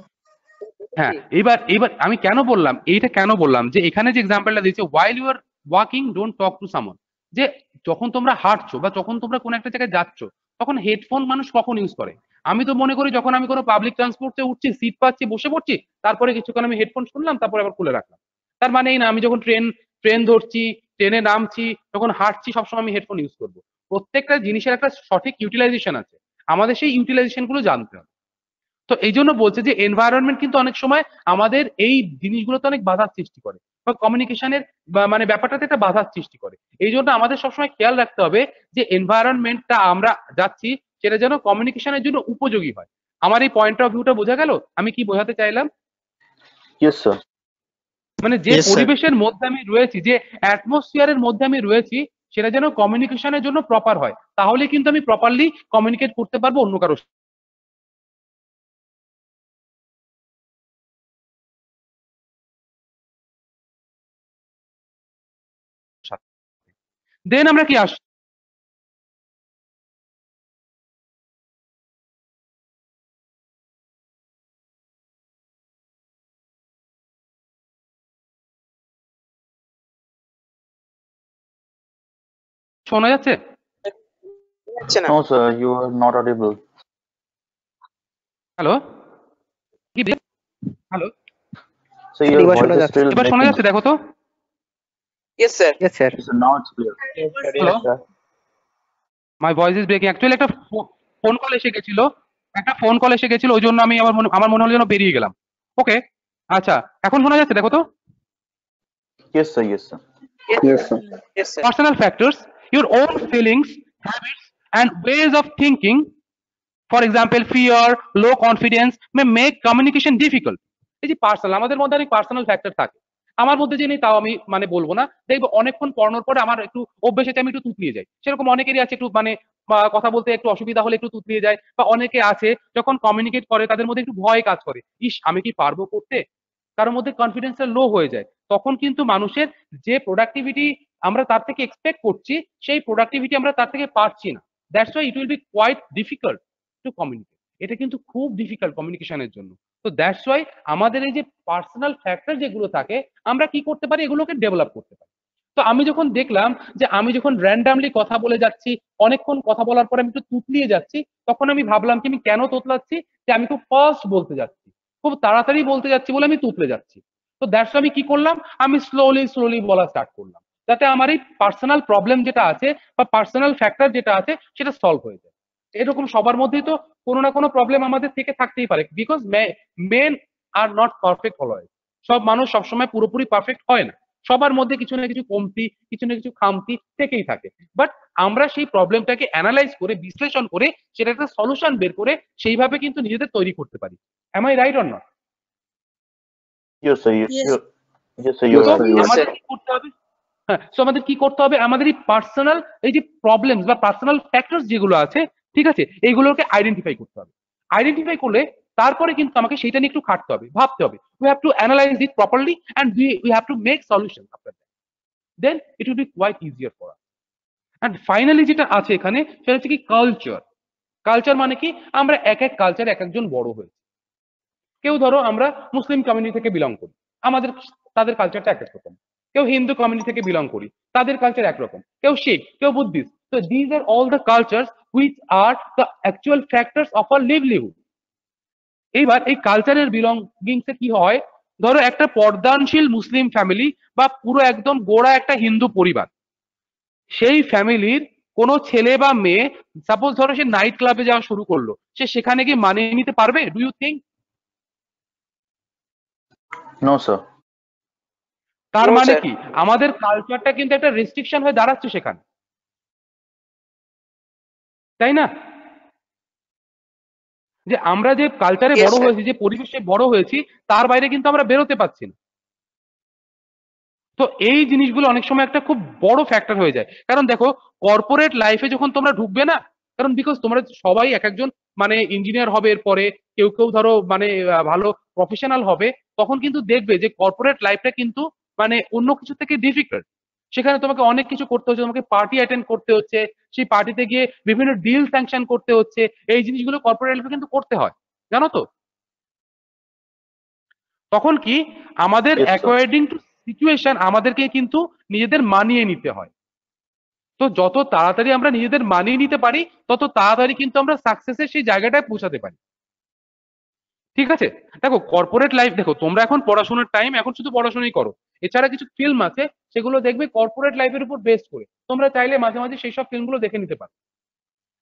হ্যাঁ, এবার আমি কেন বললাম এইটা, কেন বললাম যে এখানে যে এক্সাম্পলটা দিয়েছে while you are walking don't talk to someone, যে যখন তোমরা হাঁটছো বা যখন তোমরা কোনো একটা জায়গায় যাচ্ছ তখন হেডফোন মানুষ কখন ইউজ করে? আমি তো মনে করি যখন আমি কোনো পাবলিক ট্রান্সপোর্টে উঠছি, সিট পাচ্ছি, বসে পড়ছি, তারপরে কিছুক্ষণ আমি হেডফোন শুনলাম, তারপরে আবার খুলে রাখলাম। তার মানে এই না আমি যখন ট্রেন ধরছি, ট্রেনে নামছি, যখন হাঁটছি, সবসময় আমি হেডফোন ইউজ করবো। প্রত্যেকটা জিনিসের একটা সঠিক ইউটিলাইজেশন আছে, আমাদের সেই ইউটিলাইজেশন গুলো জানতে হবে। তো এই জন্য বলছে যে এনভায়রনমেন্ট কিন্তু অনেক সময় আমাদের এই জিনিসগুলোতে অনেক বাধার সৃষ্টি করে, বা কমিউনিকেশনের মানে ব্যাপারটাতে একটা বাধার সৃষ্টি করে। এই জন্য আমাদের সবসময় খেয়াল রাখতে হবে যে এনভায়রনমেন্টটা আমরা যাচ্ছি সেটা যেন কমিউনিকেশনের জন্য উপযোগী হয়। আমার এই পয়েন্ট অফ ভিউটা বোঝা গেল আমি কি বোঝাতে চাইলাম? Yes sir. মানে যে পরিবেশের মধ্যে আমি রয়েছি, যে অ্যাটমসফিয়ারের মধ্যে আমি রয়েছি, সেটা যেন কমিউনিকেশনের জন্য প্রপার হয়, তাহলে কিন্তু আমি প্রপারলি কমিউনিকেট করতে পারবো অন্য কারো সাথে। দেন আমরা কি আসছি শোনা যাচ্ছে? No sir, you are not audible. Hello, কি hello, So your voice is still এবার শোনা যাচ্ছে? দেখো তো। Yes sir. Yes sir. So now it's clear. Hello, my voice is breaking. Actually একটা ফোন কল এসে গেছিল, একটা ফোন কল এসে গেছিল, ওই জন্য আমি আমার মনে হলো যেন বেরিয়ে গেলাম। ওকে, আচ্ছা এখন শোনা যাচ্ছে? দেখো তো। Yes, sir. Yes, sir. Yes, sir. Yes, sir. Personal factors, your own feelings, habits, and ways of thinking, for example, fear, low confidence, may make communication difficult. এই যে পার্সোনাল, আমাদের মধ্যে অনেক পার্সোনাল ফ্যাক্টর থাকে। আমার মধ্যে যে নেই তাও আমি মানে বলবো না। দেখবো অনেকক্ষণ পড়ানোর পরে আমার একটু অভ্যেস আছে, আমি একটু তুতলিয়ে যাই। সেরকম অনেকেরই আছে একটু মানে কথা বলতে একটু অসুবিধা হলে একটু তুতলিয়ে যায়, বা অনেকে আছে যখন কমিউনিকেট করে তাদের মধ্যে একটু ভয় কাজ করে, ইস আমি কি পারবো করতে, কারোর মধ্যে কনফিডেন্সটা লো হয়ে যায়। তখন কিন্তু মানুষের যে প্রোডাক্টিভিটি আমরা তার থেকে এক্সপেক্ট করছি, সেই প্রোডাক্টিভিটি আমরা তার থেকে পাচ্ছি না। That's why it will be quite difficult to communicate. এটা কিন্তু খুব ডিফিকাল্ট কমিউনিকেশনের জন্য। তো দ্যাটস ওয়াই আমাদের এই যে পার্সোনাল ফ্যাক্টর যেগুলো থাকে, আমরা কি করতে পারি, এগুলোকে ডেভেলপ করতে পারি। তো আমি যখন দেখলাম যে আমি যখন র্যান্ডামলি কথা বলে যাচ্ছি, অনেকক্ষণ কথা বলার পরে আমি একটু তুতলিয়ে যাচ্ছি, তখন আমি ভাবলাম কি আমি কেন তোতলাচ্ছি, যে আমি খুব ফাস্ট বলতে যাচ্ছি, খুব তাড়াতাড়ি বলতে যাচ্ছি বলে আমি তুতলে যাচ্ছি। তো দ্যাটস আমি কি করলাম, আমি স্লোলি বলা স্টার্ট করলাম, যাতে আমার এই পার্সোনাল প্রবলেম যেটা আছে বা পার্সোনাল ফ্যাক্টর যেটা আছে সেটা সলভ হয়ে যায়। এরকম সবার মধ্যেই তো কোনো না কোনো প্রবলেম আমাদের থেকে থাকতেই পারে, because men are not perfect always. সব মানুষ সবসময় পুরোপুরি পারফেক্ট হয় না, সবার মধ্যে কিছু না কিছু কমতি, কিছু না কিছু খামতি থেকেই থাকে। বাট আমরা সেই প্রবলেমটাকে অ্যানালাইজ করে, বিশ্লেষণ করে, সেটা একটা সলিউশন বের করে সেইভাবে কিন্তু নিজেদের তৈরি করতে পারি। Am I right or not? Yes, sir. Yes. Yes, sir. You're তো right. আমাদের কি করতে হবে? হ্যাঁ, তো আমাদের কি করতে হবে, আমাদের এই পার্সোনাল এই যে প্রবলেমস বা পার্সোনাল ফ্যাক্টরস যেগুলো আছে, ঠিক আছে, এইগুলোকে আইডেন্টিফাই করতে হবে। আইডেন্টিফাই করলে তারপরে কিন্তু আমাকে সেটা নিয়ে একটু খাটতে হবে, ভাবতে হবে। We have to analyse it properly and we have to make solution after that, then it will be quite easier for us. And finally যেটা আছে এখানে সেটা হচ্ছে কি কালচার। কালচার মানে কি, আমরা এক এক কালচার এক একজন বড় হয়েছে। কেউ ধরো আমরা মুসলিম কমিউনিটি থেকে বিলং করি, আমাদের তাদের কালচারটা এক এক রকম। কেউ হিন্দু কমিউনিটি থেকে বিলং করি, তাদের কালচার একরকম। কেউ শিখ, কেউ বুদ্ধিস্ট। তো these are all the cultures which are the actual factors of our livelihood. এইবার এই কালচারের বিলঙ্গিংসে কি হয়, ধরো একটা পর্দানশীল মুসলিম ফ্যামিলি বা পুরো একদম গোড়া একটা হিন্দু পরিবার, সেই ফ্যামিলির কোনো ছেলে বা মেয়ে সাপোজ ধরো সে নাইট ক্লাবে যাওয়া শুরু করলো, সে সেখানে গিয়ে মানিয়ে নিতে পারবে? Do you think? No, sir. তার No, মানে sir. কি, আমাদের কালচারটা কিন্তু একটা রেস্ট্রিকশন হয়ে দাঁড়াচ্ছে সেখানে, তাই না? যে আমরা যে কালচারে Yes, বড় sir. হয়েছি, যে পরিবেশে বড় হয়েছি, তার বাইরে কিন্তু আমরা বেরোতে পারছি না। তো এই জিনিসগুলো অনেক সময় একটা খুব বড় ফ্যাক্টর হয়ে যায়। কারণ দেখো, কর্পোরেট লাইফে যখন তোমরা ঢুকবে না, কারণ বিকজ তোমরা সবাই এক একজন মানে ইঞ্জিনিয়ার হবে, এরপরে কেউ কেউ ধরো মানে ভালো প্রফেশনাল হবে, তখন কিন্তু দেখবে যে কর্পোরেট লাইফটা কিন্তু মানে অন্য কিছু থেকে ডিফিকাল্ট। সেখানে তোমাকে অনেক কিছু করতে হচ্ছে, তোমাকে পার্টি অ্যাটেন্ড করতে হচ্ছে, সেই পার্টিতে গিয়ে বিভিন্ন ডিল স্যাংশন করতে হচ্ছে। এই জিনিসগুলো কর্পোরেট লাইফে কিন্তু করতে হয়, জানো তো? তখন কি আমাদের Yes, sir. According to situation আমাদেরকে কিন্তু নিজেদের মানিয়ে নিতে হয়। তো যত তাড়াতাড়ি আমরা নিজেদের মানিয়ে নিতে পারি, তত তাড়াতাড়ি কিন্তু আমরা সাকসেসের সেই জায়গাটায় পৌঁছাতে পারি। ঠিক আছে, দেখো কর্পোরেট লাইফ, দেখো তোমরা এখন পড়াশোনার টাইম, এখন শুধু পড়াশোনাই করো। এছাড়া কিছু ফিল্ম আছে, সেগুলো দেখবে কর্পোরেট লাইফের উপর বেস্ট করে। তোমরা চাইলে মাঝে মাঝে সেই সব ফিল্মগুলো দেখে নিতে পারো।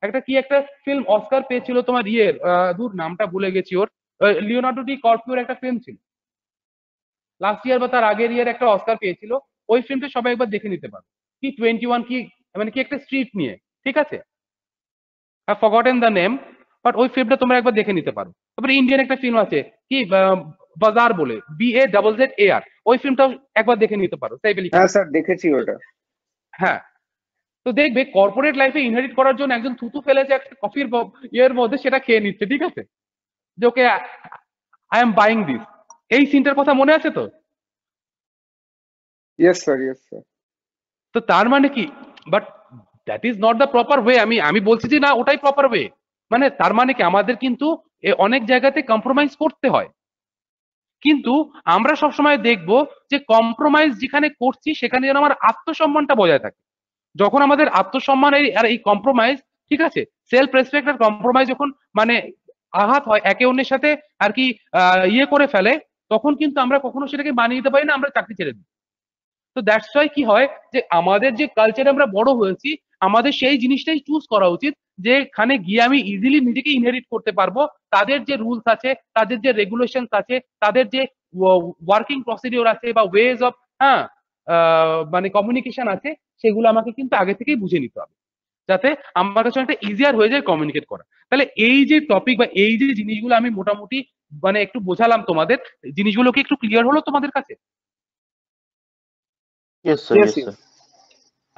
একটা ফিল্ম অস্কার পেয়েছিল তোমার ইয়ের, দূর নামটা ভুলে গেছি ওর, লিওনার্দো ডি কর্পিওর একটা ফিল্ম ছিল লাস্ট ইয়ার বা তার আগের ইয়ার, একটা অস্কার পেয়েছিল। ওই ফিল্মটা সবাই একবার দেখে নিতে পারো। কি 21 কি মানে কি একটা স্ট্রিট নিয়ে, ঠিক আছে, I forgotten the name, but ওই ফিল্মটা তোমরা একবার দেখে নিতে পারো। তারপরে ইন্ডিয়ান একটা ফিল্ম আছে কি বাজার বলে, BAZZAR, ওই ফিল্মটাও একবার দেখে নিতে পারো, সাইফ আলি খান। হ্যাঁ স্যার, দেখেছি ওটা। হ্যাঁ, তো দেখবে কর্পোরেট লাইফে ইনহেরিট করার জন্য একজন থুতু ফেলেছে একটা কফির ইয়ের মধ্যে, সেটা খেয়ে নিচ্ছে, ঠিক আছে, যে okay I am buying this. এই সিনটার কথা মনে আছে তো? Yes sir, yes sir. তো তার মানে কি, but that is not the proper way. আমি বলছি যে না, ওটাই প্রপার ওয়ে। মানে তার মানে কি, আমাদের কিন্তু অনেক জায়গাতে কম্প্রোমাইজ করতে হয়, কিন্তু আমরা সবসময় দেখবো যে কম্প্রোমাইজ যেখানে করছি সেখানে যেন আমার আত্মসম্মানটা বজায় থাকে। যখন আমাদের আত্মসম্মান আর এই কম্প্রোমাইজ, ঠিক আছে, সেলফ রেসপেক্ট আর কম্প্রোমাইজ যখন মানে আঘাত হয়, একে অন্যের সাথে আর কি ইয়ে করে ফেলে, তখন কিন্তু আমরা কখনো সেটাকে মানিয়ে নিতে পারি না, আমরা চাকরি ছেড়ে দিই। তো দ্যাটস ওয়াই কি হয়, যে আমাদের যে কালচারে আমরা বড় হয়েছি, আমাদের সেই জিনিসটাই চুজ করা উচিত যেখানে গিয়ে আমি ইজিলি নিজেকে ইনহেরিট করতে পারবো। তাদের যে রুলস আছে, তাদের যে রেগুলেশনস আছে, তাদের যে ওয়ার্কিং প্রসিডিওর আছে বা ওয়েজ অফ মানে কমিউনিকেশন আছে, সেগুলো আমাকে কিন্তু আগে থেকেই বুঝে নিতে হবে, যাতে আমার কাছে একটা ইজিয়ার হয়ে যায় কমিউনিকেট করা। তাহলে এই যে টপিক বা এই যে জিনিসগুলো আমি মোটামুটি মানে একটু বোঝালাম তোমাদের, জিনিসগুলো কি একটু ক্লিয়ার হলো তোমাদের কাছে? Yes sir, yes sir.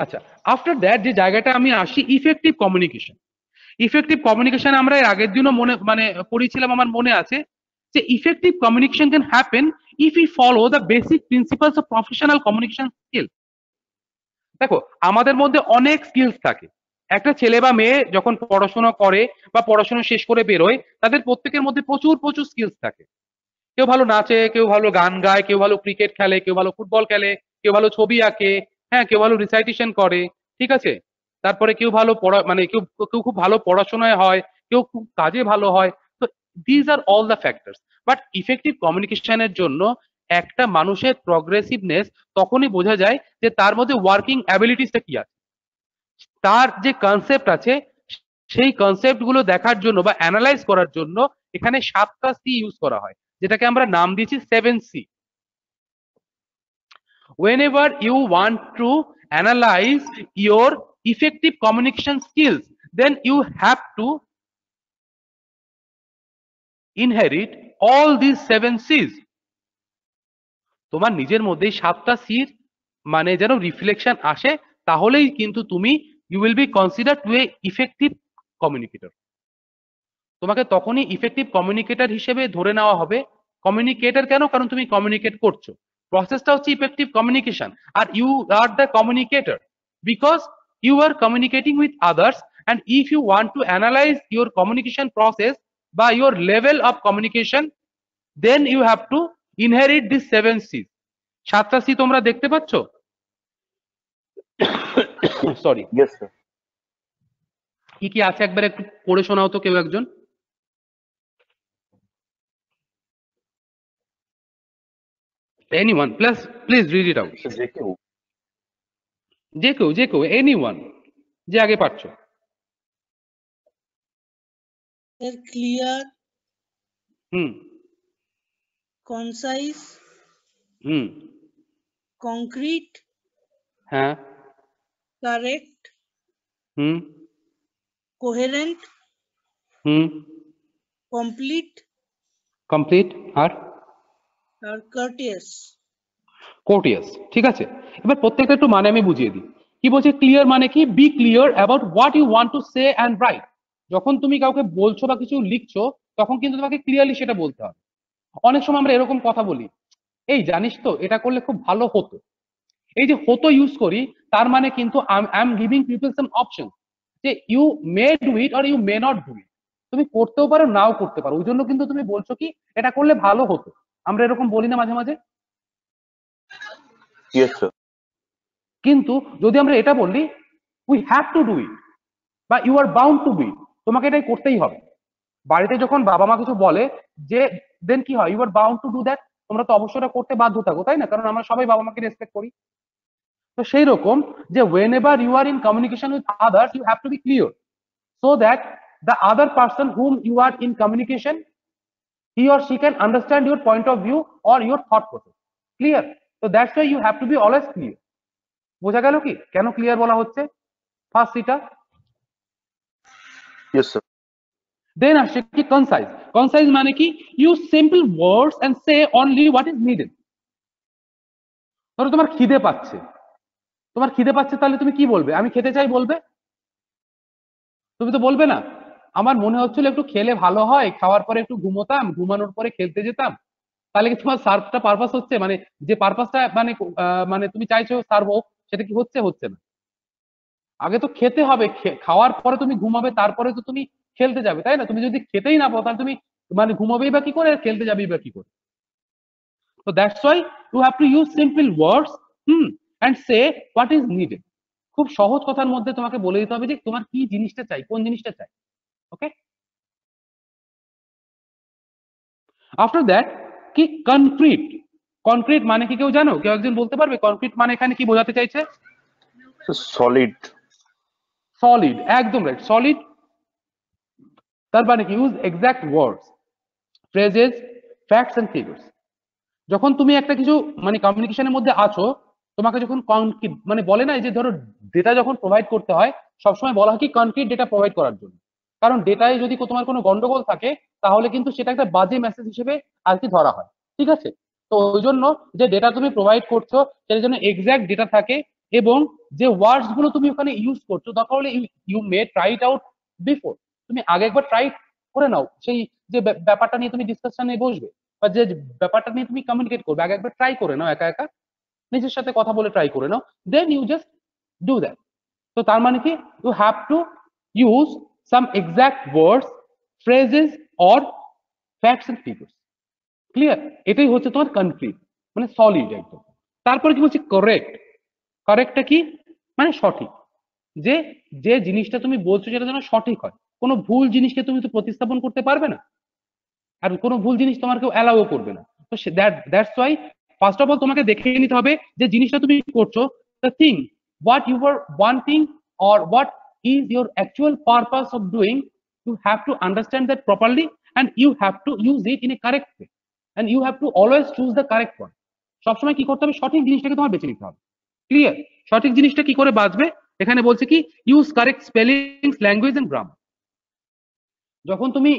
আচ্ছা, আফটার দ্যাট যে জায়গাটা আমি আসি, ইফেক্টিভ কমিউনিকেশন। ইফেক্টিভ কমিউনিকেশন আমরা এর আগের দিনও মানে পড়েছিলাম, আমার মনে আছে যে effective communication can happen if you follow the basic principles of professional communication skill. দেখো, আমাদের মধ্যে অনেক স্কিলস থাকে। একটা ছেলে বা মেয়ে যখন পড়াশোনা করে বা পড়াশোনা শেষ করে বেরোয়, তাদের প্রত্যেকের মধ্যে প্রচুর প্রচুর স্কিলস থাকে। কেউ ভালো নাচে, কেউ ভালো গান গায়, কেউ ভালো ক্রিকেট খেলে, কেউ ভালো ফুটবল খেলে, কেউ ভালো ছবি আঁকে, হ্যাঁ, কেউ ভালো রিসাইটেশন করে, ঠিক আছে। তারপরে কেউ ভালো পড়া মানে কেউ কেউ খুব ভালো পড়াশোনায় হয়, কেউ খুব কাজে ভালো হয়। তো these are all the factors. But effective কমিউনিকেশনের জন্য একটা মানুষের প্রগ্রেসিভনেস তখনই বোঝা যায় যে তার মধ্যে ওয়ার্কিং অ্যাবিলিটিসটা কি আছে, তার যে কনসেপ্ট আছে সেই কনসেপ্ট গুলো দেখার জন্য বা অ্যানালাইজ করার জন্য এখানে 7টা সি ইউজ করা হয়, যেটাকে আমরা নাম দিয়েছি 7C। whenever you want to analyze your effective communication skills, then you have to inherit all these 7C's. তোমার নিজের মধ্যে 7টা সির মানে যেন রিফ্লেকশন আসে, তাহলেই কিন্তু তুমি you will be consider to a effective communicator. তোমাকে তখনই ইফেক্টিভ কমিউনিকেটর হিসেবে ধরে নেওয়া হবে। কমিউনিকেটর কেন? কারণ তুমি কমিউনিকেট করছো, প্রসেসটা হচ্ছে ইফেক্টিভ কমিউনিকেশন, আর you are the communicator because you are communicating with others. And if you want to analyse your communication process বা your level of communication, then you have to inherit this 7C's। 7টা C তোমরা দেখতে পাচ্ছ? Sorry, yes sir. কি কি আছে একবার একটু পড়ে শোনাও তো কেউ একজন। Anyone, please read it out. যে কেউ। যে কেউ, anyone, যে আগে পারছো। স্যার ক্লিয়ার, হুম কনসাইজ, হুম কংক্রিট, হ্যাঁ কারেক্ট, হুম কোহেরেন্ট, হুম কমপ্লিট কমপ্লিট আর আর কার্টিয়াস। কোর্টিয়াস, ঠিক আছে। এবার প্রত্যেকটা একটু মানে আমি বুঝিয়ে দিই। কি বলছে ক্লিয়ার মানে কি? Be clear about what you want to say and write. যখন তুমি কাউকে বলছো বা কিছু লিখছো, তখন কিন্তু তোমাকে ক্লিয়ারলি সেটা বলতে হবে। অনেক সময় আমরা এরকম কথা বলি, এই জানিস তো এটা করলে খুব ভালো হতো। এই যে হতো ইউজ করি, তার মানে কিন্তু I am giving people some option যে you may do it or you may not do it. তুমি করতেও পারো, নাও করতে পারো, ওই জন্য কিন্তু তুমি বলছো কি এটা করলে ভালো হতো। আমরা এরকম বলি না মাঝে মাঝে? Yes sir. কিন্তু যদি আমরা এটা বলি we have to do it বা you are bound to do it, তোমাকে এটাই করতেই হবে। বাড়িতে যখন বাবা মা কিছু বলে যে দেন কি হয়, you are bound to do that, তোমরা তো অবশ্যই এটা করতে বাধ্য থাকো, তাই না? কারণ আমরা সবাই বাবা মাকে রেসপেক্ট করি। তো সেই রকম যে whenever you are in communication with others, you have to be clear so that the other person whom you are in communication, he or she can understand your point of view or your thought process. Clear? So that's why you have to be always clear. বোঝা গেল কি কেন clear বলা হচ্ছে? First এটা। Yes sir. দেন আসছে কি concise. Concise মানে কি? Use simple words and say only what is needed. ধরো তোমার খিদে পাচ্ছে, তাহলে তুমি কি বলবে? আমি খেতে চাই বলবে? তুমি তো বলবে না। আমার মনে হচ্ছিল একটু খেলে ভালো হয়, খাওয়ার পরে একটু ঘুমোতাম, ঘুমানোর পরে খেলতে যেতাম। তাহলে কি তোমার সার্ভটা পারপাস হচ্ছে? মানে যে পারপাসটা মানে তুমি চাইছো সার্ভ হোক, সেটা কি হচ্ছে? হচ্ছে না। আগে তো খেতে হবে, খাওয়ার পরে তুমি ঘুমাবে, তারপরে তো তুমি খেলতে যাবে, তাই না? তুমি যদি খেতেই না পাও, তাহলে তুমি মানে ঘুমাবেই বা কি করে, খেলতে যাবেই বা কি করে? তো that's why you have to use simple words and say what is needed. খুব সহজ কথার মধ্যে তোমাকে বলে দিতে হবে যে তোমার কি জিনিসটা চাই, কোন জিনিসটা চাই। ওকে, আফটার দ্যাট কি কনক্রিট। কনক্রিট মানে কি কেউ জানো? কেউ একজন বলতে পারবে কনক্রিট মানে এখানে কি বোঝাতে চাইছে? সলিড। সলিড, একদম রাইট, সলিড। তার মানে কি use exact words, phrases, facts and figures. যখন তুমি একটা কিছু মানে কমিউনিকেশনের মধ্যে আছো, তোমাকে যখন মানে বলে না এই যে ধরো ডেটা যখন প্রোভাইড করতে হয়, সবসময় বলা হয় কি কনক্রিট ডেটা প্রোভাইড করার জন্য। কারণ ডেটায় যদি তোমার কোনো গন্ডগোল থাকে তাহলে কিন্তু সেটা একটা বাজে মেসেজ হিসেবে আর কি ধরা হয়, ঠিক আছে? তো ওই জন্য যে ডেটা তুমি প্রোভাইড করছো সেটার জন্য এক্সাক্ট ডেটা থাকে, এবং যে ওয়ার্ডস গুলো তুমি ওখানে ইউজ করছো দরকার হলে you may try it out before. তুমি আগে একবার ট্রাই করে নাও, সেই যে ব্যাপারটা নিয়ে তুমি ডিসকাশনে বসবে বা যে ব্যাপারটা নিয়ে তুমি কমিউনিকেট করবে, আগে একবার ট্রাই করে নাও, একা একা নিজের সাথে কথা বলে ট্রাই করে নাও, then you just do that. তো তার মানে কি you have to use some exact words, phrases or facts and figures. Clear? এটাই হচ্ছে তোমার কনক্রিট, মানে সলিড একদম। তারপরে কি বলছি কারেক্ট। কারেক্টটা কি মানে সঠিক, যে যে জিনিসটা তুমি বলছো সেটা যেন সঠিক হয়। কোনো ভুল জিনিসকে তুমি তো প্রতিস্থাপন করতে পারবে না, আর কোনো ভুল জিনিস তোমার কেউ অ্যালাউও করবে না। তো that's why first of all তোমাকে দেখে নিতে হবে যে জিনিসটা তুমি করছো, the thing what you are wanting or what is your actual purpose of doing, you have to understand that properly and you have to use it in a correct way and you have to always choose the correct one. সবসময় কি করতে হবে, সঠিক জিনিসটাকে তোমার বেছে নিতে হবে। ক্লিয়ার? সঠিক জিনিসটা কি করে বাঁচবে, এখানে বলছে কি use correct spellings, language and grammar. যখন তুমি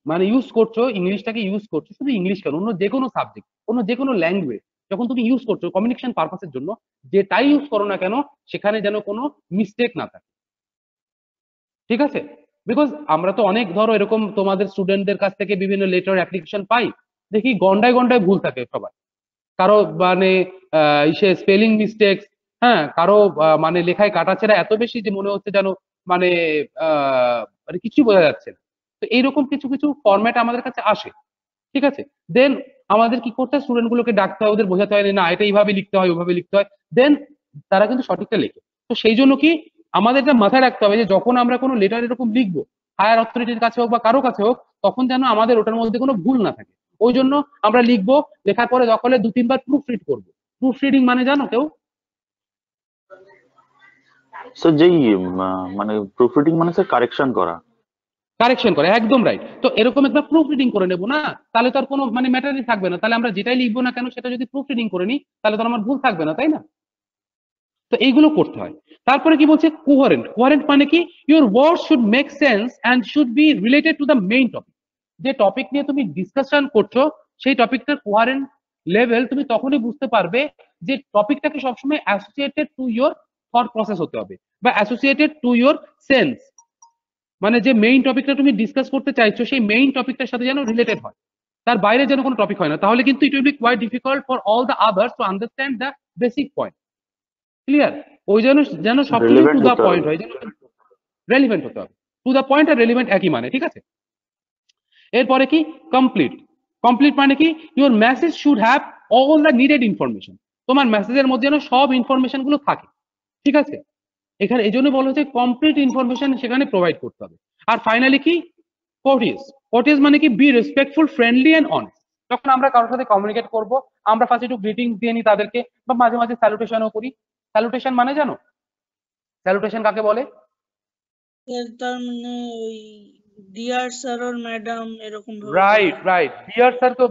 মানে ইউজ করছো ইংলিশটাকে, ইউজ করছো শুধু ইংলিশ কেন, অন্য যে কোনো সাবজেক্ট, অন্য যে কোনো ল্যাঙ্গুয়েজ যখন তুমি ইউজ করছো কমিউনিকেশন পারপাসের জন্য, যেটাই ইউজ করো না কেন সেখানে যেন কোনো মিস্টেক না থাকে, ঠিক আছে? বিকজ আমরা তো অনেক ধরো এরকম তোমাদের স্টুডেন্টদের কাছ থেকে বিভিন্ন লেটার অ্যাপ্লিকেশন পাই, দেখি গন্ডায় গন্ডায় ভুল থাকে সবার, কারো মানে ইসে স্পেলিং মিস্টেক্স, হ্যাঁ, কারো মানে লেখায় কাটাছেড়া এত বেশি যে মনে হচ্ছে যেন মানে মানে কিছু বোঝা যাচ্ছে না। তো এইরকম কিছু কিছু ফরম্যাট আমাদের কাছে আসে, ঠিক আছে? দেন আমাদের কি করতে হয়, স্টুডেন্ট গুলোকে ডাকতে হয়, ওদের বোঝাতে হয় না এটা এইভাবে লিখতে হয় ওইভাবে লিখতে হয়, দেন তারা কিন্তু সঠিকটা লেখে। তো সেই জন্য কি আমাদের এটা মাথায় রাখতে হবে যে যখন আমরা কোনো লেটার এরকম লিখবো হায়ার অথরিটির কাছে হোক বা কারো কাছে হোক, তখন যেন আমাদের ওটার মধ্যে কোনো ভুল না থাকে। ওই জন্য আমরা লিখবো, লেখার পরে দরকার হলে 2-3 বার প্রুফ রিড করবো। প্রুফ রিডিং মানে জানো কেউ? স্যার যেই মানে প্রুফ রিডিং মানে স্যার কারেকশন করা। কারেকশন করে, একদম রাইট। তো এরকম একটা প্রুফ রিডিং করে নেবো না, তাহলে তো আর কোনো মানে ম্যাটারই থাকবে না। তাহলে আমরা যেটাই লিখবো না কেন সেটা যদি প্রুফ রিডিং করে নিই তাহলে তো আমার ভুল থাকবে না, তাই না? তো এইগুলো করতে হয়। তারপরে কি বলছে কোহারেন্ট। কোহারেন্ট মানে কি your word should make sense and should be related to the main topic. যে টপিক নিয়ে তুমি ডিসকাশন করছো সেই টপিকটার কোহারেন্ট লেভেল তুমি তখনই বুঝতে পারবে যে টপিকটাকে সবসময় associated to your thought process হতে হবে বা অ্যাসোসিয়েটেড টু ইয়োর সেন্স, মানে যে মেইন টপিকটা তুমি ডিসকাস করতে চাইছো সেই মেইন টপিকটার সাথে যেন রিলেটেড হয়, তার বাইরে যেন কোনো টপিক হয় না, তাহলে কিন্তু it will be quite difficult for all the others to understand the basic point. Clear? ওই জন্য যেন সবকিছু টু দ্য পয়েন্ট হয়, যেন রেলিভেন্ট হতে হবে। টু দ্য পয়েন্ট আর রেলিভেন্ট একই মানে, ঠিক আছে? এরপরে কি কমপ্লিট। কমপ্লিট মানে কি your message should have all the needed information. তোমার মেসেজের মধ্যে যেন সব ইনফরমেশন গুলো থাকে, ঠিক আছে? এখানে এই জন্য বলা হচ্ছে কমপ্লিট ইনফরমেশন সেখানে প্রোভাইড করতে হবে। আর ফাইনালি কি কোর্টিয়াস। কোর্টিয়াস মানে কি be respectful, friendly and honest. যখন আমরা কারোর সাথে কমিউনিকেট করব আমরা ফার্স্ট একটু গ্রিটিংস দিয়ে নিই তাদেরকে, বা মাঝে মাঝে স্যালুটেশনও করি। স্যালুটেশন মানে জানো স্যালুটেশন কাকে বলে? তার মানে ওই ডিয়ার স্যার আর ম্যাডাম এরকম ভাবে রাইট রাইট, ডিয়ার স্যার তো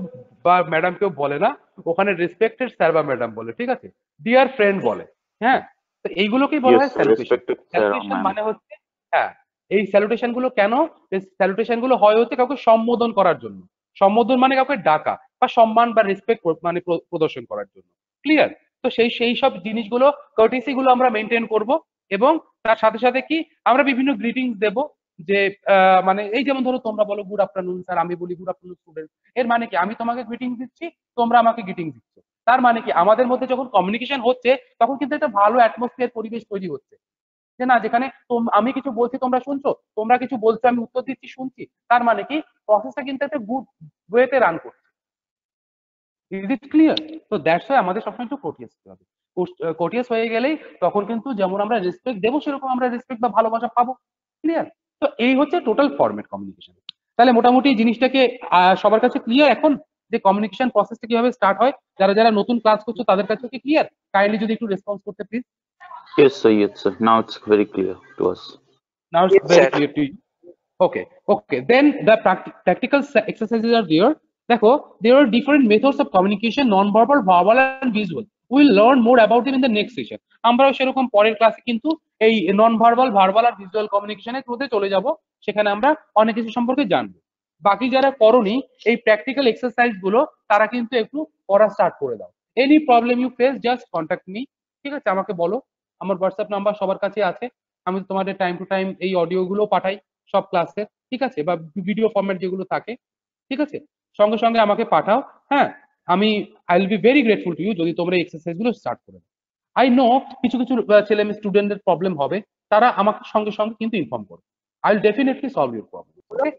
বা ম্যাডাম কেউ বলে না, ওখানে রেসপেক্টেড স্যার বা ম্যাডাম বলে, ঠিক আছে? ডিয়ার ফ্রেন্ড বলে, হ্যাঁ। তো এইগুলোকেই বলা হয় স্যালুটেশন। স্যালুটেশন মানে হচ্ছে, হ্যাঁ, এই স্যালুটেশন গুলো কেন, স্যালুটেশন গুলো হয় হচ্ছে কাউকে সম্বোধন করার জন্য। সম্বোধন মানে কাউকে ডাকা বা সম্মান বা রেসপেক্ট মানে প্রদর্শন করার জন্য। ক্লিয়ার? তো সেই সব জিনিসগুলো, কার্টিসি গুলো আমরা মেনটেন করব, এবং তার সাথে সাথে কি আমরা বিভিন্ন গ্রিটিংস দেব, যে মানে এই যেমন ধরো তোমরা বলো গুড আফটারনুন স্যার, আমি বলি গুড আফটারনুন স্টুডেন্ট। এর মানে কি আমি তোমাকে গ্রিটিং দিচ্ছি, তোমরা আমাকে গ্রিটিং দিচ্ছ। তার মানে কি আমাদের মধ্যে যখন কমিউনিকেশন হচ্ছে তখন কিন্তু একটা ভালো অ্যাটমসফিয়ার পরিবেশ তৈরি হচ্ছে, যে না যেখানে আমি কিছু বলছি তোমরা শুনছো, তোমরা কিছু বলছো আমি উত্তর দিচ্ছি শুনছি। তার মানে কি প্রসেসটা কিন্তু একটা গুড ওয়েতে রান করছে। Is it clear? তো দ্যাটস ওয়াই আমাদের সবসময় একটু কোর্টিয়াস হতে হবে। কোর্টিয়াস হয়ে গেলেই তখন কিন্তু যেমন আমরা রেসপেক্ট দেবো সেরকম আমরা রেসপেক্ট বা ভালোবাসা পাবো। ক্লিয়ার? তো এই হচ্ছে টোটাল ফরম্যাট কমিউনিকেশন। তাহলে মোটামুটি জিনিসটাকে সবার কাছে ক্লিয়ার এখন, যে কমিউনিকেশন প্রসেসটা কিভাবে স্টার্ট হয়? যারা যারা নতুন ক্লাস করছো তাদের কাছে কি ক্লিয়ার? কাইন্ডলি যদি একটু রেসপন্স করতে please. Yes sir, yes sir, now it's very clear to us. Now it's Yes, very sir. clear to you. Okay. Then the practical exercises are there. দেখো, there are different methods of communication, non-verbal, verbal, and visual. We'll learn more about them in the next session. আমরাও সেরকম পরের ক্লাসে কিন্তু এই non verbal, verbal আর visual কমিউনিকেশনের থ্রুতে চলে যাব। সেখানে আমরা অনেক কিছু সম্পর্কে জানবো। বাকি যারা করনি এই প্র্যাকটিক্যাল এক্সারসাইজ গুলো তারা কিন্তু একটু পড়া স্টার্ট করে দাও। Any problem you face just contact me, ঠিক আছে? আমাকে বলো, আমার হোয়াটসঅ্যাপ নাম্বার সবার কাছে আছে। আমি তোমাদের টাইম টু টাইম এই অডিও গুলো পাঠাই সব ক্লাসে, ঠিক আছে? বা ভিডিও ফরম্যাট যেগুলো থাকে, ঠিক আছে? সঙ্গে সঙ্গে আমাকে পাঠাও। হ্যাঁ, আমি I will be very grateful to you যদি তোমরা এক্সারসাইজ গুলো স্টার্ট করে দাও। আই নো কিছু কিছু ছেলে মেয়ে স্টুডেন্টদের প্রবলেম হবে, তারা আমাকে সঙ্গে সঙ্গে কিন্তু ইনফর্ম করবে। I will definitely solve your problem. Okay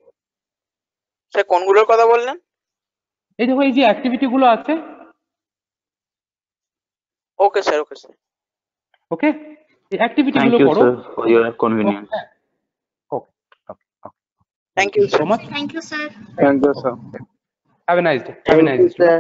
sir কোনগুলোর কথা বললেন? এই দেখো, এই যে অ্যাক্টিভিটি গুলো আছে, ওকে স্যার, ওকে স্যার। ওকে, এই অ্যাক্টিভিটি Thank গুলো you, করো। sir, for your convenience. Okay thank you so much. Thank you, sir. Thank you, sir. Have a nice day. Have a nice day. Sir.